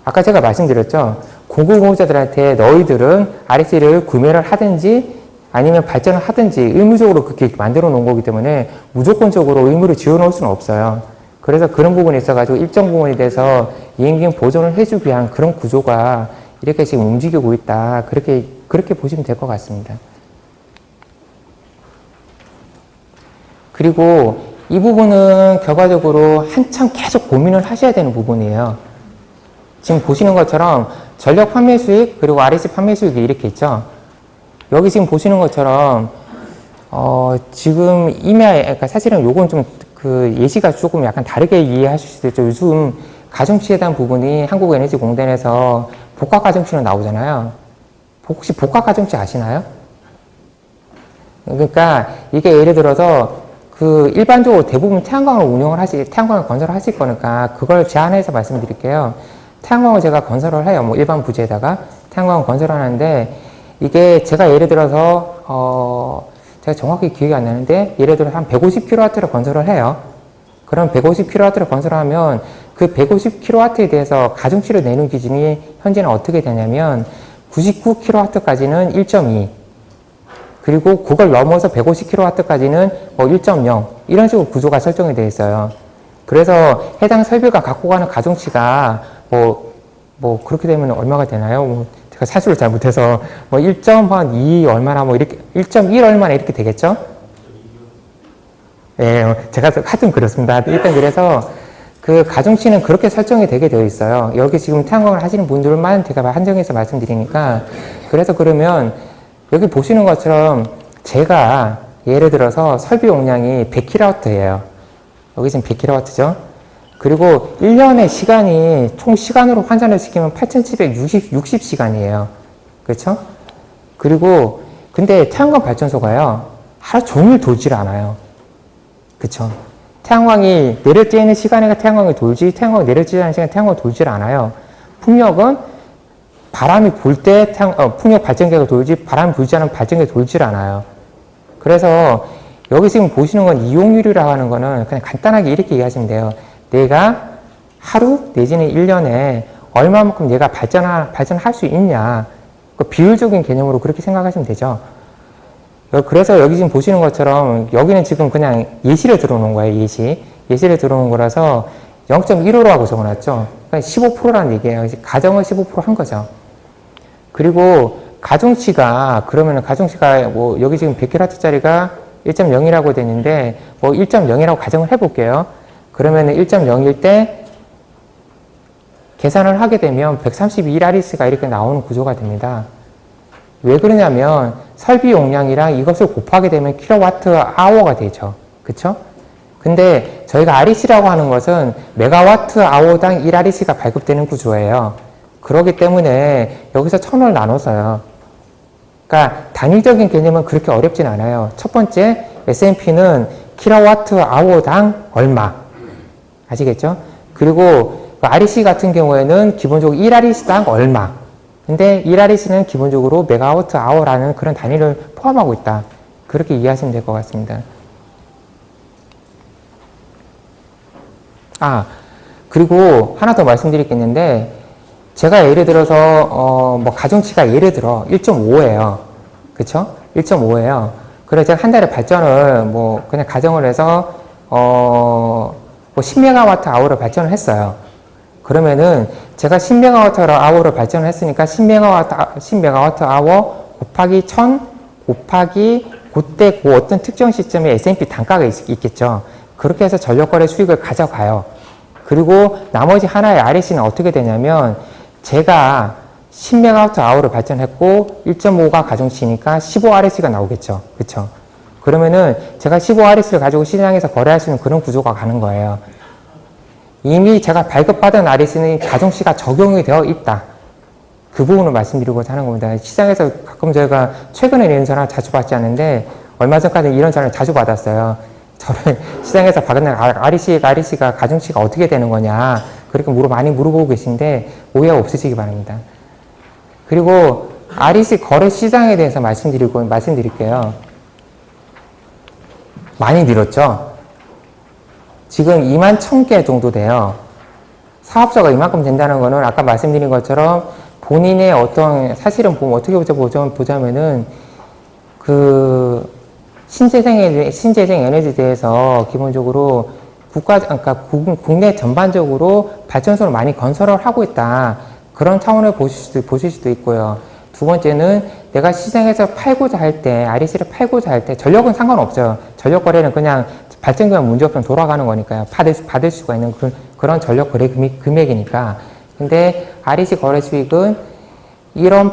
아까 제가 말씀드렸죠. 공급업자들한테 너희들은 REC를 구매를 하든지 아니면 발전을 하든지 의무적으로 그렇게 만들어 놓은 거기 때문에 무조건적으로 의무를 지어 놓을 수는 없어요. 그래서 그런 부분에 있어가지고 일정 부분에 대해서 이익금 보존을 해주기 위한 그런 구조가 이렇게 지금 움직이고 있다. 그렇게 보시면 될 것 같습니다. 그리고 이 부분은 결과적으로 한참 계속 고민을 하셔야 되는 부분이에요. 지금 보시는 것처럼 전력 판매 수익 그리고 REC 판매 수익이 이렇게 있죠. 여기 지금 보시는 것처럼 지금 그러니까 사실은 요건 좀 그 예시가 조금 약간 다르게 이해하실 수도 있죠. 요즘 가중치에 대한 부분이 한국에너지공단에서 복합가중치로 나오잖아요. 혹시 복합가중치 아시나요? 그러니까 이게 예를 들어서 그 일반적으로 대부분 태양광을 건설을 하실 거니까 그걸 제안해서 말씀드릴게요. 태양광을 제가 건설을 해요. 뭐 일반 부지에다가 태양광을 건설하는데 이게 제가 예를 들어서 제가 정확히 기억이 안 나는데 예를 들어 한 150kW를 건설을 해요. 그럼 150kW를 건설하면 그 150kW에 대해서 가중치를 내는 기준이 현재는 어떻게 되냐면 99kW까지는 1.2 그리고 그걸 넘어서 150kW까지는 1.0 이런 식으로 구조가 설정이 되어 있어요. 그래서 해당 설비가 갖고 가는 가중치가 그렇게 되면 얼마가 되나요? 제가 사실을 잘 못해서 1.2 얼마나 이렇게 1.1 얼마나 이렇게 되겠죠? 예, 제가 하여튼 그렇습니다. 일단 그래서 그 가중치는 그렇게 설정이 되게 되어 있어요. 여기 지금 태양광을 하시는 분들만 제가 한정해서 말씀드리니까 그래서 그러면 여기 보시는 것처럼 제가 예를 들어서 설비 용량이 100kW예요. 여기 지금 100kW죠. 그리고 1년의 시간이 총 시간으로 환산을 시키면 8,760시간이에요. 그렇죠? 그리고 근데 태양광 발전소가요. 하루 종일 돌질 않아요. 그렇죠? 태양광이 내려쬐는 시간에 태양광이 돌지 태양광이 내려쬐는 시간에 태양광이 돌질 않아요. 풍력은 바람이 불 때 풍력 발전기가 돌지 바람이 불지 않으면 발전기가 돌질 않아요. 그래서 여기 지금 보시는 건 이용률이라고 하는 거는 그냥 간단하게 이렇게 이해하시면 돼요. 내가 하루 내지는 1년에 얼마만큼 얘가 발전할 수 있냐. 그 비율적인 개념으로 그렇게 생각하시면 되죠. 그래서 여기 지금 보시는 것처럼 여기는 지금 그냥 예시를 들어놓은 거예요. 예시를 들어놓은 거라서 0.15라고 적어놨죠. 그러니까 15%라는 얘기예요. 가정을 15%한 거죠. 그리고 가중치가 여기 지금 100kW짜리가 1.0이라고 되는데 1.0이라고 가정을 해볼게요. 그러면 1.0일 때 계산을 하게 되면 132REC가 이렇게 나오는 구조가 됩니다. 왜 그러냐면 설비 용량이랑 이것을 곱하게 되면 킬로와트-아워가 되죠. 그쵸? 근데 저희가 REC라고 하는 것은 메가와트-아워당 1REC가 발급되는 구조예요. 그렇기 때문에 여기서 1000을 나눠서요. 그러니까 단위적인 개념은 그렇게 어렵진 않아요. 첫 번째 S&P는 킬로와트-아워당 얼마 아시겠죠? 그리고 REC 같은 경우에는 기본적으로 1REC당 얼마. 근데 1REC는 기본적으로 메가와트-아워라는 그런 단위를 포함하고 있다. 그렇게 이해하시면 될 것 같습니다. 그리고 하나 더 말씀드릴 게 있는데 제가 예를 들어서 가중치가 예를 들어 1.5예요. 그쵸? 1.5예요. 그래서 제가 한 달에 발전을 그냥 가정을 해서 10메가와트-아워를 발전을 했어요. 그러면은 제가 10메가와트-아워를 발전을 했으니까 10메가와트-아워 곱하기 1000 곱하기 그때 그 어떤 특정 시점에 S&P 단가가 있겠죠. 그렇게 해서 전력거래 수익을 가져가요. 그리고 나머지 하나의 REC는 어떻게 되냐면 제가 10메가와트-아워를 발전했고 1.5가 가중치니까 15REC가 나오겠죠. 그쵸? 그러면은 제가 15REC를 가지고 시장에서 거래할 수 있는 그런 구조가 가는 거예요. 이미 제가 발급받은 REC는 가중치가 적용이 되어 있다. 그 부분을 말씀드리고자 하는 겁니다. 시장에서 가끔 저희가 최근에 이런 전화 자주 받지 않는데 얼마 전까지 이런 전화를 자주 받았어요. 저를 시장에서 받은 REC가 가중치가 어떻게 되는 거냐 그렇게 많이 물어보고 계신데 오해가 없으시기 바랍니다. 그리고 REC 거래 시장에 대해서 말씀드릴게요. 많이 늘었죠? 지금 21,000개 정도 돼요. 사업자가 이만큼 된다는 거는 아까 말씀드린 것처럼 본인의 사실은 어떻게 보자면은 신재생 에너지에 대해서 기본적으로 국내 전반적으로 발전소를 많이 건설을 하고 있다. 그런 차원을 보실 수도 있고요. 두 번째는 내가 시장에서 REC를 팔고자 할 때, 전력은 상관없어요. 전력 거래는 그냥 발전기만 문제없으면 돌아가는 거니까요. 받을 수가 있는 그런 전력 거래 금액이니까. 근데 REC 거래 수익은 이런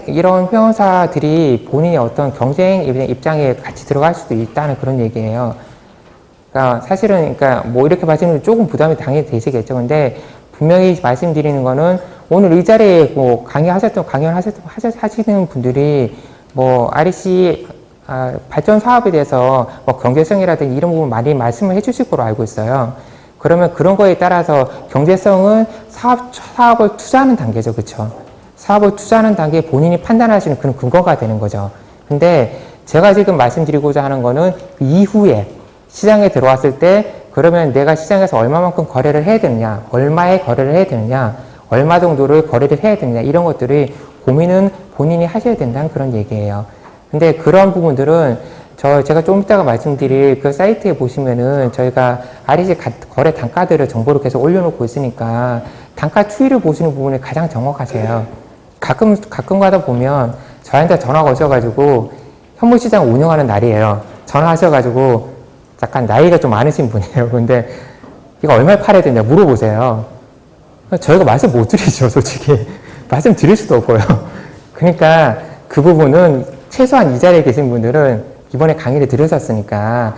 이런 회원사들이 본인의 어떤 경쟁 입장에 같이 들어갈 수도 있다는 그런 얘기예요. 그러니까 사실은, 그러니까 뭐 이렇게 말씀드리면 조금 부담이 당연히 되시겠죠. 근데 분명히 말씀드리는 거는 오늘 이 자리에 뭐 강연하시는 분들이 뭐 REC 발전 사업에 대해서 뭐 경제성이라든지 이런 부분 많이 말씀을 해주실 거로 알고 있어요. 그러면 그런 거에 따라서 경제성은 사업을 투자하는 단계죠. 그쵸? 사업을 투자하는 단계에 본인이 판단할 수 있는 그런 근거가 되는 거죠. 근데 제가 지금 말씀드리고자 하는 거는 이후에 시장에 들어왔을 때 그러면 내가 시장에서 얼마만큼 거래를 해야 되느냐, 얼마의 거래를 해야 되느냐, 얼마 정도를 거래를 해야 되느냐, 이런 것들이 고민은 본인이 하셔야 된다는 그런 얘기예요. 근데 그런 부분들은 제가 좀 이따가 말씀드릴 그 사이트에 보시면은 저희가 REC 거래 단가들을 정보를 계속 올려놓고 있으니까 단가 추이를 보시는 부분이 가장 정확하세요. 가끔 가다 보면 저한테 전화가 오셔가지고 현물시장 운영하는 날이에요. 전화하셔가지고 약간 나이가 좀 많으신 분이에요. 근데 이거 얼마에 팔아야 되냐 물어보세요. 저희가 말씀 못 드리죠, 솔직히. 말씀 드릴 수도 없고요. 그러니까 그 부분은 최소한 이 자리에 계신 분들은 이번에 강의를 들으셨으니까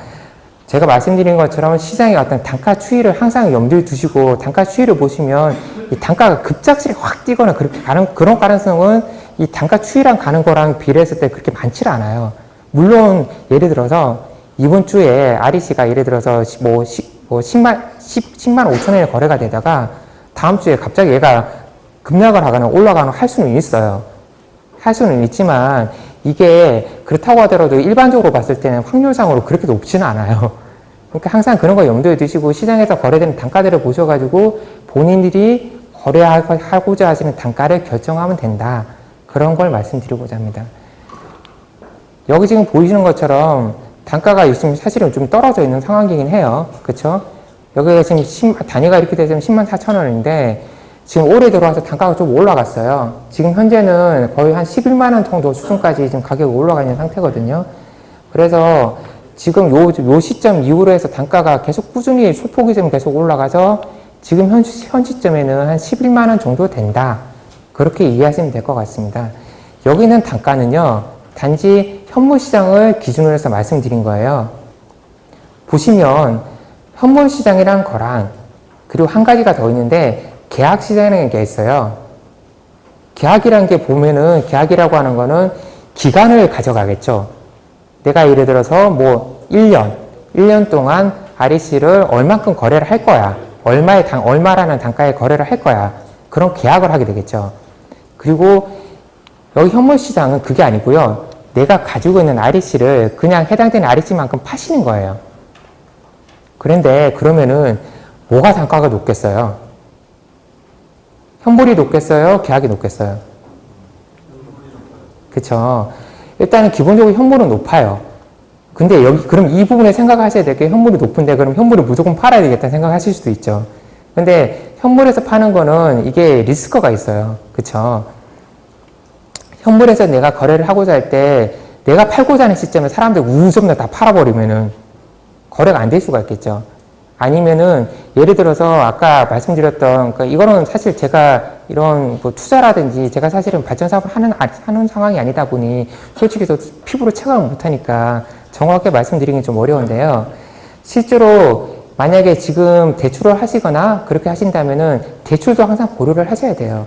제가 말씀드린 것처럼 시장의 어떤 단가 추이를 항상 염두에 두시고 단가 추이를 보시면 이 단가가 급작스레 확 뛰거나 그렇게 가는 그런 가능성은 이 단가 추이랑 가는 거랑 비례했을 때 그렇게 많지 않아요. 물론 예를 들어서 이번 주에 REC가 예를 들어서 10만 5천 원에 거래가 되다가 다음 주에 갑자기 얘가 급락을 하거나 올라가거나 할 수는 있어요. 할 수는 있지만 이게 그렇다고 하더라도 일반적으로 봤을 때는 확률상으로 그렇게 높지는 않아요. 그러니까 항상 그런 거 염두에 두시고 시장에서 거래되는 단가들을 보셔가지고 본인들이 거래하고자 하시는 단가를 결정하면 된다. 그런 걸 말씀드리고자 합니다. 여기 지금 보이시는 것처럼 단가가 지금 사실은 좀 떨어져 있는 상황이긴 해요. 그쵸? 여기가 지금 단위가 이렇게 되면 104,000원인데 지금 올해 들어와서 단가가 좀 올라갔어요. 지금 현재는 거의 한 11만원 정도 수준까지 지금 가격이 올라가 있는 상태거든요. 그래서 지금 요 시점 이후로 해서 단가가 계속 꾸준히 소폭이 좀 계속 올라가서 지금 현 시점에는 한 11만원 정도 된다. 그렇게 이해하시면 될 것 같습니다. 여기 있는 단가는요, 단지 현물시장을 기준으로 해서 말씀드린 거예요. 보시면 현물시장이란 거랑 그리고 한 가지가 더 있는데 계약시장이라는 게 있어요. 계약이라는 게 보면은 계약이라고 하는 거는 기간을 가져가겠죠. 내가 예를 들어서 뭐 1년 동안 REC를 얼만큼 거래를 할 거야. 얼마라는 단가에 거래를 할 거야. 그런 계약을 하게 되겠죠. 그리고 여기 현물시장은 그게 아니고요. 내가 가지고 있는 REC를 그냥 해당되는 REC만큼 파시는 거예요. 그런데 그러면은 뭐가 단가가 높겠어요? 현물이 높겠어요? 계약이 높겠어요? 그쵸. 일단은 기본적으로 현물은 높아요. 근데 그럼 이 부분에 생각하셔야 될 게 현물이 높은데 그럼 현물을 무조건 팔아야 되겠다는 생각하실 수도 있죠. 근데 현물에서 파는 거는 이게 리스크가 있어요. 그쵸. 현물에서 내가 거래를 하고자 할 때 내가 팔고자 하는 시점에 사람들 우습게 다 팔아버리면은 거래가 안 될 수가 있겠죠. 아니면은 예를 들어서 아까 말씀드렸던 그러니까 이거는 사실 제가 이런 뭐 투자라든지 제가 사실은 발전 사업을 하는 상황이 아니다 보니 솔직히 저 피부로 체감을 못하니까 정확하게 말씀드리긴 좀 어려운데요. 실제로 만약에 지금 대출을 하시거나 그렇게 하신다면은 대출도 항상 고려를 하셔야 돼요.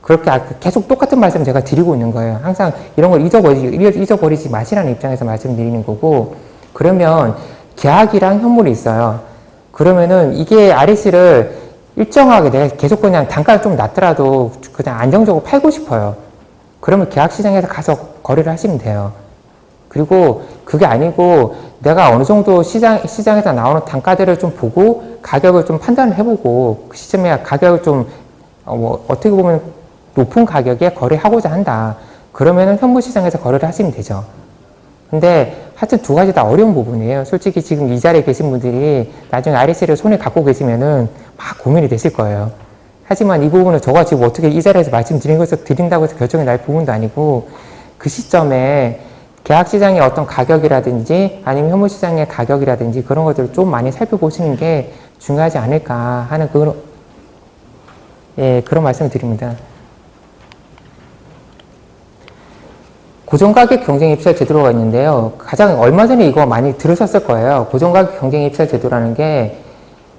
그렇게 계속 똑같은 말씀 제가 드리고 있는 거예요. 항상 이런 걸 잊어버리지 마시라는 입장에서 말씀드리는 거고, 그러면 계약이랑 현물이 있어요. 그러면은 이게 REC를 일정하게 내가 계속 그냥 단가가 좀 낮더라도 그냥 안정적으로 팔고 싶어요. 그러면 계약시장에서 가서 거래를 하시면 돼요. 그리고 그게 아니고 내가 어느 정도 시장에서 나오는 단가들을 좀 보고 가격을 좀 판단을 해보고 그 시점에 가격을 좀 어떻게 보면 높은 가격에 거래하고자 한다. 그러면은 현물시장에서 거래를 하시면 되죠. 근데 하여튼 두 가지 다 어려운 부분이에요. 솔직히 지금 이 자리에 계신 분들이 나중에 REC를 손에 갖고 계시면은 막 고민이 되실 거예요. 하지만 이 부분은 제가 지금 어떻게 이 자리에서 말씀드린다고 해서 결정이 날 부분도 아니고 그 시점에 계약 시장의 어떤 가격이라든지 아니면 현물 시장의 가격이라든지 그런 것들을 좀 많이 살펴보시는 게 중요하지 않을까 하는 그런 말씀을 드립니다. 고정가격 경쟁 입찰 제도가 있는데요. 가장 얼마 전에 이거 많이 들으셨을 거예요. 고정가격 경쟁 입찰 제도라는 게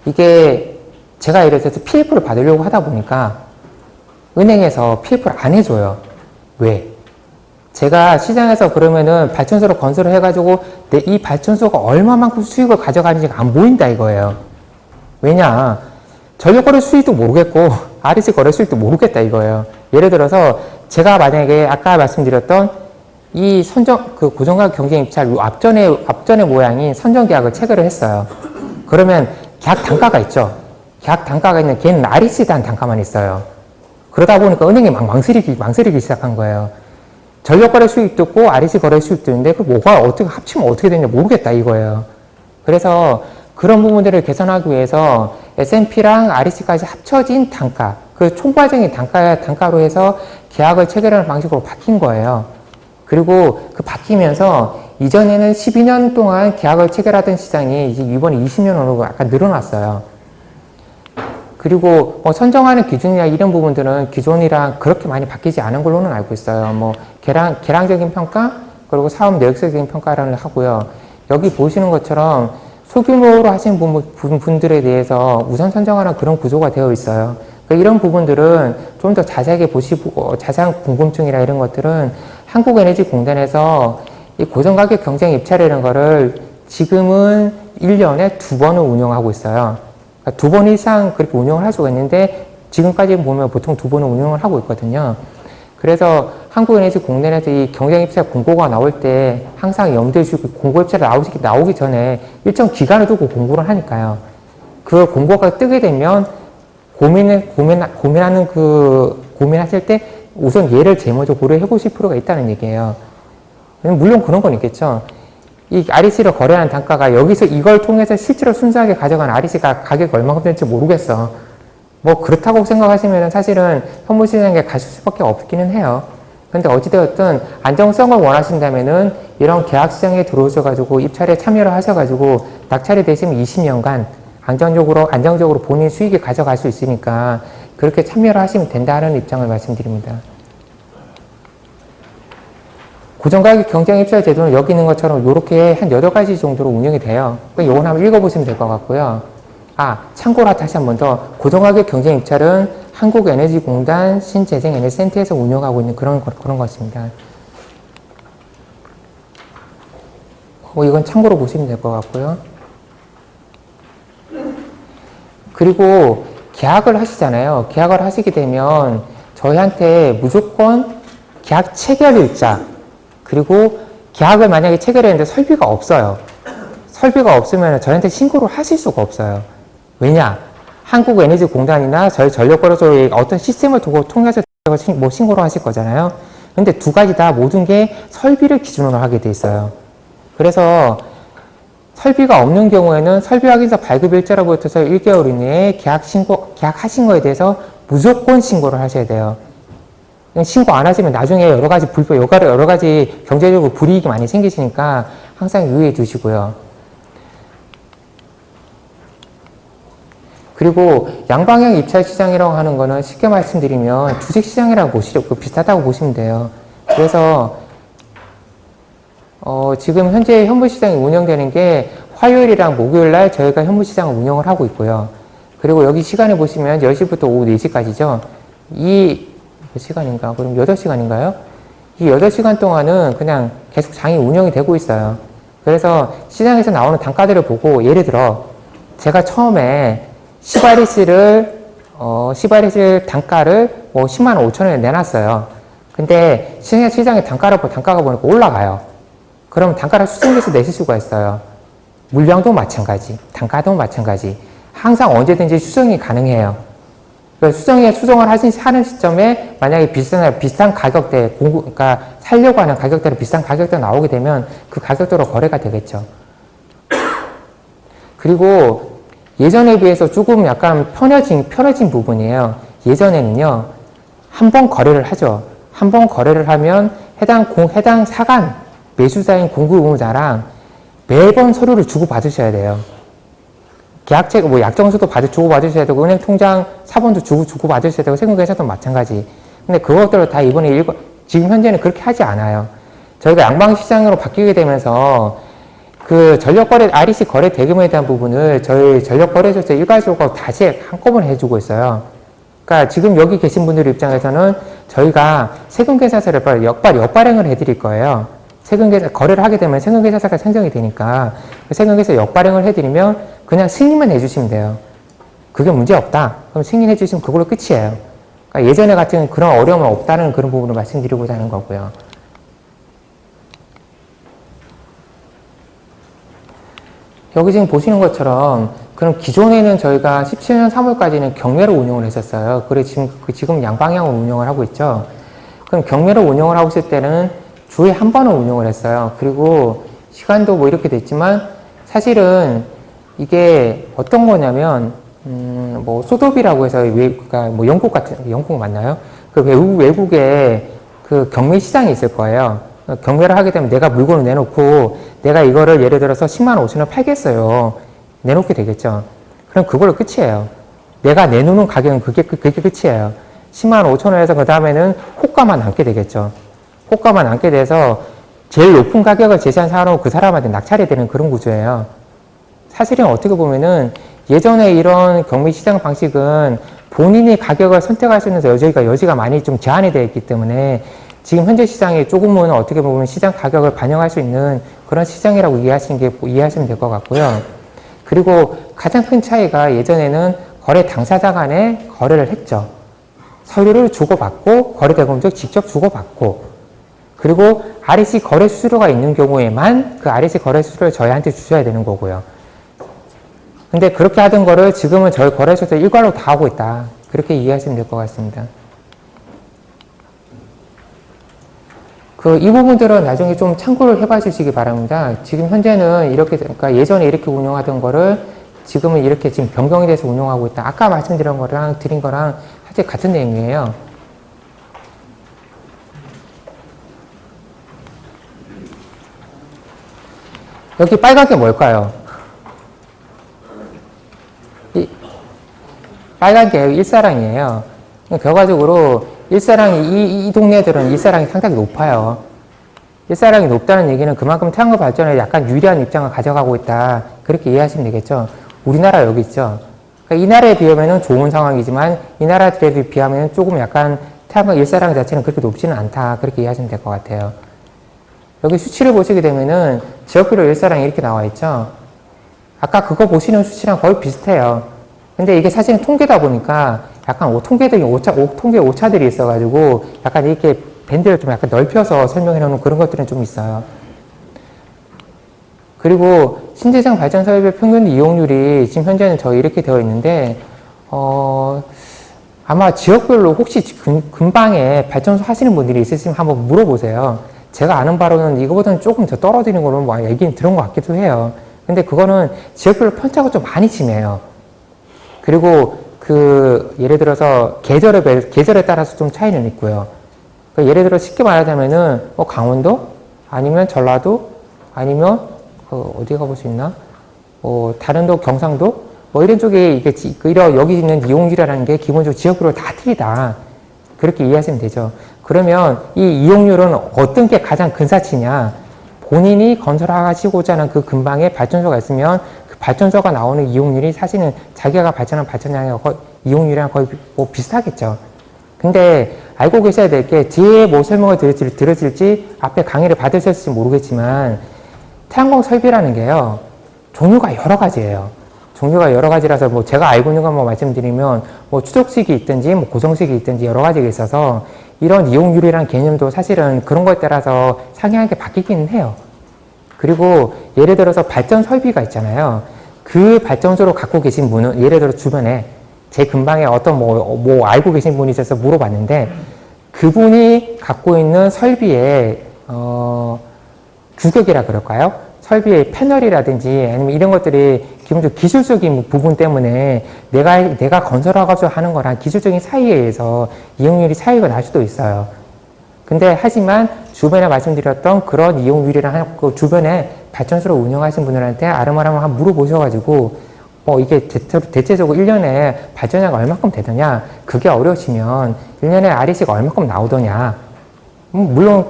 이게 제가 예를 들어서 PF를 받으려고 하다 보니까 은행에서 PF를 안 해줘요. 왜? 제가 시장에서 그러면은 발전소를 건설을 해가지고 이 발전소가 얼마만큼 수익을 가져가는지가 안 보인다 이거예요. 왜냐? 전력 거래 수익도 모르겠고 REC 거래 수익도 모르겠다 이거예요. 예를 들어서 제가 만약에 아까 말씀드렸던 이 그 고정가격 경쟁 입찰 앞전의 모양인 선정 계약을 체결을 했어요. 그러면 계약 단가가 있죠. 계약 단가가 있는 걔는 REC에 대한 단가만 있어요. 그러다 보니까 은행이 막 망설이기 시작한 거예요. 전력 거래 수익도 있고 REC 거래 수익도 있는데 그 뭐가 어떻게 합치면 어떻게 되는지 모르겠다 이거예요. 그래서 그런 부분들을 개선하기 위해서 S&P랑 REC까지 합쳐진 단가, 그 총괄적인 단가로 해서 계약을 체결하는 방식으로 바뀐 거예요. 그리고 그 바뀌면서 이전에는 12년 동안 계약을 체결하던 시장이 이제 이번에 20년으로 약간 늘어났어요. 그리고 뭐 선정하는 기준이나 이런 부분들은 기존이랑 그렇게 많이 바뀌지 않은 걸로는 알고 있어요. 뭐 개량적인 평가 그리고 사업 내역적인 평가를 하고요. 여기 보시는 것처럼 소규모로 하시는 분들에 대해서 우선 선정하는 그런 구조가 되어 있어요. 그러니까 이런 부분들은 좀 더 자세하게 보시고 자세한 궁금증이나 이런 것들은 한국에너지공단에서 이 고정가격 경쟁 입찰이라는 거를 지금은 1년에 2번을 운영하고 있어요. 그러니까 2번 이상 그렇게 운영을 할 수가 있는데 지금까지 보면 보통 2번을 운영을 하고 있거든요. 그래서 한국에너지공단에서 이 경쟁 입찰 공고가 나올 때 항상 염두에 두고 공고 입찰이 나오기 전에 일정 기간을 두고 공고를 하니까요. 그 공고가 뜨게 되면 고민하실 때 우선 얘를 제일 먼저 고려해 보실 필요가 있다는 얘기예요. 물론 그런 건 있겠죠. 이 REC를 거래하는 단가가 여기서 이걸 통해서 실제로 순수하게 가져간 REC가 가격이 얼마큼 될지 모르겠어. 뭐 그렇다고 생각하시면 사실은 현물시장에 가실 수밖에 없기는 해요. 근데 어찌되었든 안정성을 원하신다면은 이런 계약시장에 들어오셔가지고 입찰에 참여를 하셔가지고 낙찰이 되시면 20년간 안정적으로 본인 수익을 가져갈 수 있으니까 그렇게 참여를 하시면 된다는 입장을 말씀드립니다. 고정가격 경쟁 입찰 제도는 여기 있는 것처럼 이렇게 한 8가지 정도로 운영이 돼요. 이건 한번 읽어보시면 될 것 같고요. 참고로 다시 한 번 더. 고정가격 경쟁 입찰은 한국에너지공단 신재생에너지센터에서 운영하고 있는 그런 것입니다. 이건 참고로 보시면 될 것 같고요. 그리고 계약을 하시잖아요. 계약을 하시게 되면 저희한테 무조건 계약 체결일자 그리고 계약을 만약에 체결했는데 설비가 없어요. 설비가 없으면 저희한테 신고를 하실 수가 없어요. 왜냐? 한국에너지공단이나 저희 전력거래소의 어떤 시스템을 통해서 신고를 하실 거잖아요. 근데 두 가지 다 모든 게 설비를 기준으로 하게 돼 있어요. 그래서 설비가 없는 경우에는 설비 확인서 발급 일자로부터 1개월 이내에 계약하신 거에 대해서 무조건 신고를 하셔야 돼요. 신고 안 하시면 나중에 여러 가지 경제적으로 불이익이 많이 생기시니까 항상 유의해 두시고요. 그리고 양방향 입찰 시장이라고 하는 거는 쉽게 말씀드리면 주식 시장이라고 비슷하다고 보시면 돼요. 그래서 지금 현재 현물시장이 운영되는 게 화요일이랑 목요일날 저희가 현물시장을 운영을 하고 있고요. 그리고 여기 시간에 보시면 10시부터 오후 4시까지죠. 몇 시간인가? 그럼 8시간인가요? 이 8시간 동안은 그냥 계속 장이 운영이 되고 있어요. 그래서 시장에서 나오는 단가들을 보고 예를 들어 제가 처음에 시바리스를 단가를 10만 5천 원에 내놨어요. 근데 시장의 단가가 보니까 올라가요. 그럼 단가를 수정해서 내실 수가 있어요. 물량도 마찬가지, 단가도 마찬가지. 항상 언제든지 수정이 가능해요. 수정을 하는 시점에 만약에 비슷한 가격대, 그러니까 살려고 하는 가격대로 비슷한 가격대가 나오게 되면 그 가격대로 거래가 되겠죠. 그리고 예전에 비해서 조금 약간 편해진 부분이에요. 예전에는요, 한 번 거래를 하죠. 한 번 거래를 하면 해당 사간, 매수자인 공급의무자랑 매번 서류를 주고받으셔야 돼요. 계약책, 뭐 약정서도 주고받으셔야 되고, 은행 통장 사본도 주고받으셔야 되고, 세금계산도 마찬가지. 근데 그것들을 다 이번에 지금 현재는 그렇게 하지 않아요. 저희가 양방시장으로 바뀌게 되면서 그 전력거래, REC 거래 대금에 대한 부분을 저희 전력거래소에서 일괄적으로 다시 한꺼번에 해주고 있어요. 그러니까 지금 여기 계신 분들 입장에서는 저희가 세금계산서를 역발행을 해드릴 거예요. 거래를 하게 되면 세금계산서가 생성이 되니까 세금계산서 역발행을 해드리면 그냥 승인만 해주시면 돼요. 그게 문제 없다. 그럼 승인해 주시면 그걸로 끝이에요. 그러니까 예전에 같은 그런 어려움은 없다는 그런 부분을 말씀드리고자 하는 거고요. 여기 지금 보시는 것처럼 그럼 기존에는 저희가 17년 3월까지는 경매로 운영을 했었어요. 그래서 지금 양방향으로 운영을 하고 있죠. 그럼 경매로 운영을 하고 있을 때는 주에 한 번은 운영을 했어요. 그리고 시간도 뭐 이렇게 됐지만 사실은 이게 어떤 거냐면 뭐 소도비라고 해서 그러니까 뭐 영국 맞나요? 그 외국에 그 경매 시장이 있을 거예요. 경매를 하게 되면 내가 물건을 내놓고 내가 이거를 예를 들어서 10만 5천 원 팔겠어요. 내놓게 되겠죠. 그럼 그걸로 끝이에요. 내가 내놓는 가격은 그게 끝이에요. 10만 5천 원에서 그 다음에는 호가만 남게 되겠죠. 호가만 남게 돼서 제일 높은 가격을 제시한 사람은 그 사람한테 낙찰이 되는 그런 구조예요. 사실은 어떻게 보면은 예전에 이런 경매 시장 방식은 본인이 가격을 선택할 수 있는 여지가 많이 좀 제한이 되어 있기 때문에 지금 현재 시장이 조금은 어떻게 보면 시장 가격을 반영할 수 있는 그런 시장이라고 이해하시면 될 것 같고요. 그리고 가장 큰 차이가 예전에는 거래 당사자 간에 거래를 했죠. 서류를 주고받고 거래대금도 직접 주고받고 그리고 REC 거래 수수료가 있는 경우에만 그 REC 거래 수수료를 저희한테 주셔야 되는 거고요. 근데 그렇게 하던 거를 지금은 저희 거래소에서 일괄로 다 하고 있다. 그렇게 이해하시면 될 것 같습니다. 이 부분들은 나중에 좀 참고를 해봐 주시기 바랍니다. 지금 현재는 그러니까 예전에 이렇게 운영하던 거를 지금은 이렇게 지금 변경이 돼서 운영하고 있다. 아까 말씀드린 거랑 사실 같은 내용이에요. 여기 빨간 게 뭘까요? 빨간 게 일사량이에요. 결과적으로 이 동네들은 일사량이 상당히 높아요. 일사량이 높다는 얘기는 그만큼 태양광 발전에 약간 유리한 입장을 가져가고 있다. 그렇게 이해하시면 되겠죠. 우리나라 여기 있죠. 그러니까 이 나라에 비하면 좋은 상황이지만 이 나라들에 비하면 조금 약간 태양광 일사량 자체는 그렇게 높지는 않다. 그렇게 이해하시면 될 것 같아요. 여기 수치를 보시게 되면은 지역별로 일사량이 이렇게 나와 있죠. 아까 그거 보시는 수치랑 거의 비슷해요. 근데 이게 사실은 통계다 보니까 약간 통계 오차들이 있어가지고 약간 이렇게 밴드를 좀 약간 넓혀서 설명해 놓는 그런 것들은 좀 있어요. 그리고 신재생 발전 설비 평균 이용률이 지금 현재는 저희 이렇게 되어 있는데, 아마 지역별로 혹시 근방에 발전소 하시는 분들이 있으시면 한번 물어보세요. 제가 아는 바로는 이거보다는 조금 더 떨어지는 걸로 뭐 얘기는 들은 것 같기도 해요. 근데 그거는 지역별로 편차가 좀 많이 심해요. 그리고 예를 들어서 계절에 따라서 좀 차이는 있고요. 예를 들어 쉽게 말하자면은, 강원도? 아니면 전라도? 아니면, 어디 가볼 수 있나? 다른 도, 경상도? 이런 쪽에 여기 있는 이용률이라는 게 기본적으로 지역별로 다 틀리다. 그렇게 이해하시면 되죠. 그러면 이 이용률은 어떤 게 가장 근사치냐? 본인이 건설하시고자 하는 그 근방에 발전소가 있으면 그 발전소가 나오는 이용률이 사실은 자기가 발전한 발전량의 이용률이랑 거의 뭐 비슷하겠죠. 근데 알고 계셔야 될 게 뒤에 뭐 설명을 들으실지 앞에 강의를 받으셨을지 모르겠지만 태양광 설비라는 게요. 종류가 여러 가지예요. 종류가 여러 가지라서 뭐 제가 알고 있는 것만 말씀드리면 뭐 추적식이 있든지 뭐 고정식이 있든지 여러 가지가 있어서 이런 이용률이라는 개념도 사실은 그런 거에 따라서 상이하게 바뀌기는 해요. 그리고 예를 들어서 발전 설비가 있잖아요. 그 발전소로 갖고 계신 분은 예를 들어 주변에 제 근방에 어떤 뭐 알고 계신 분이 있어서 물어봤는데 그분이 갖고 있는 설비의 규격이라 그럴까요? 설비의 패널이라든지 아니면 이런 것들이 기본적으로 기술적인 부분 때문에 내가 건설하고서 하는 거랑 기술적인 사이에 의해서 이용률이 차이가 날 수도 있어요. 근데 하지만 주변에 말씀드렸던 그런 이용률이랑 하고 주변에 발전소를 운영하신 분들한테 아름아름 한번 물어보셔가지고 이게 대체적으로 1년에 발전량가 얼마큼 되더냐, 그게 어려우시면 1년에 REC가 얼마큼 나오더냐. 물론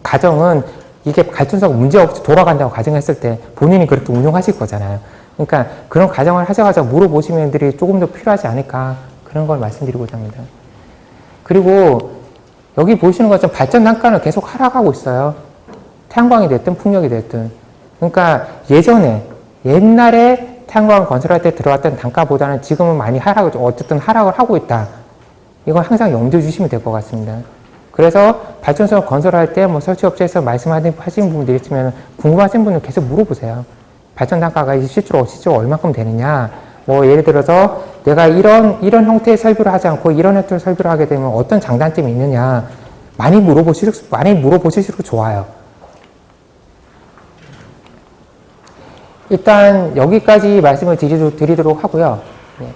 가정은 이게 발전소가 문제없이 돌아간다고 가정했을 때 본인이 그렇게 운영하실 거잖아요. 그러니까 그런 가정을 하셔가지고 물어보시면 들이 조금 더 필요하지 않을까, 그런 걸 말씀드리고자 합니다. 그리고 여기 보시는 것처럼 발전 단가는 계속 하락하고 있어요. 태양광이 됐든 풍력이 됐든. 그러니까 옛날에 태양광 건설할 때 들어왔던 단가보다는 지금은 많이 어쨌든 하락을 하고 있다. 이건 항상 염두에 주시면 될 것 같습니다. 그래서 발전소 건설할 때 설치업체에서 말씀하신 부분들이 있으면 궁금하신 분은 계속 물어보세요. 발전 단가가 실제로 얼마큼 되느냐. 예를 들어서 내가 이런 형태의 설비를 하지 않고 이런 형태의 설비를 하게 되면 어떤 장단점이 있느냐. 많이 물어보실수록 좋아요. 일단 여기까지 말씀을 드리도록 하고요. 네.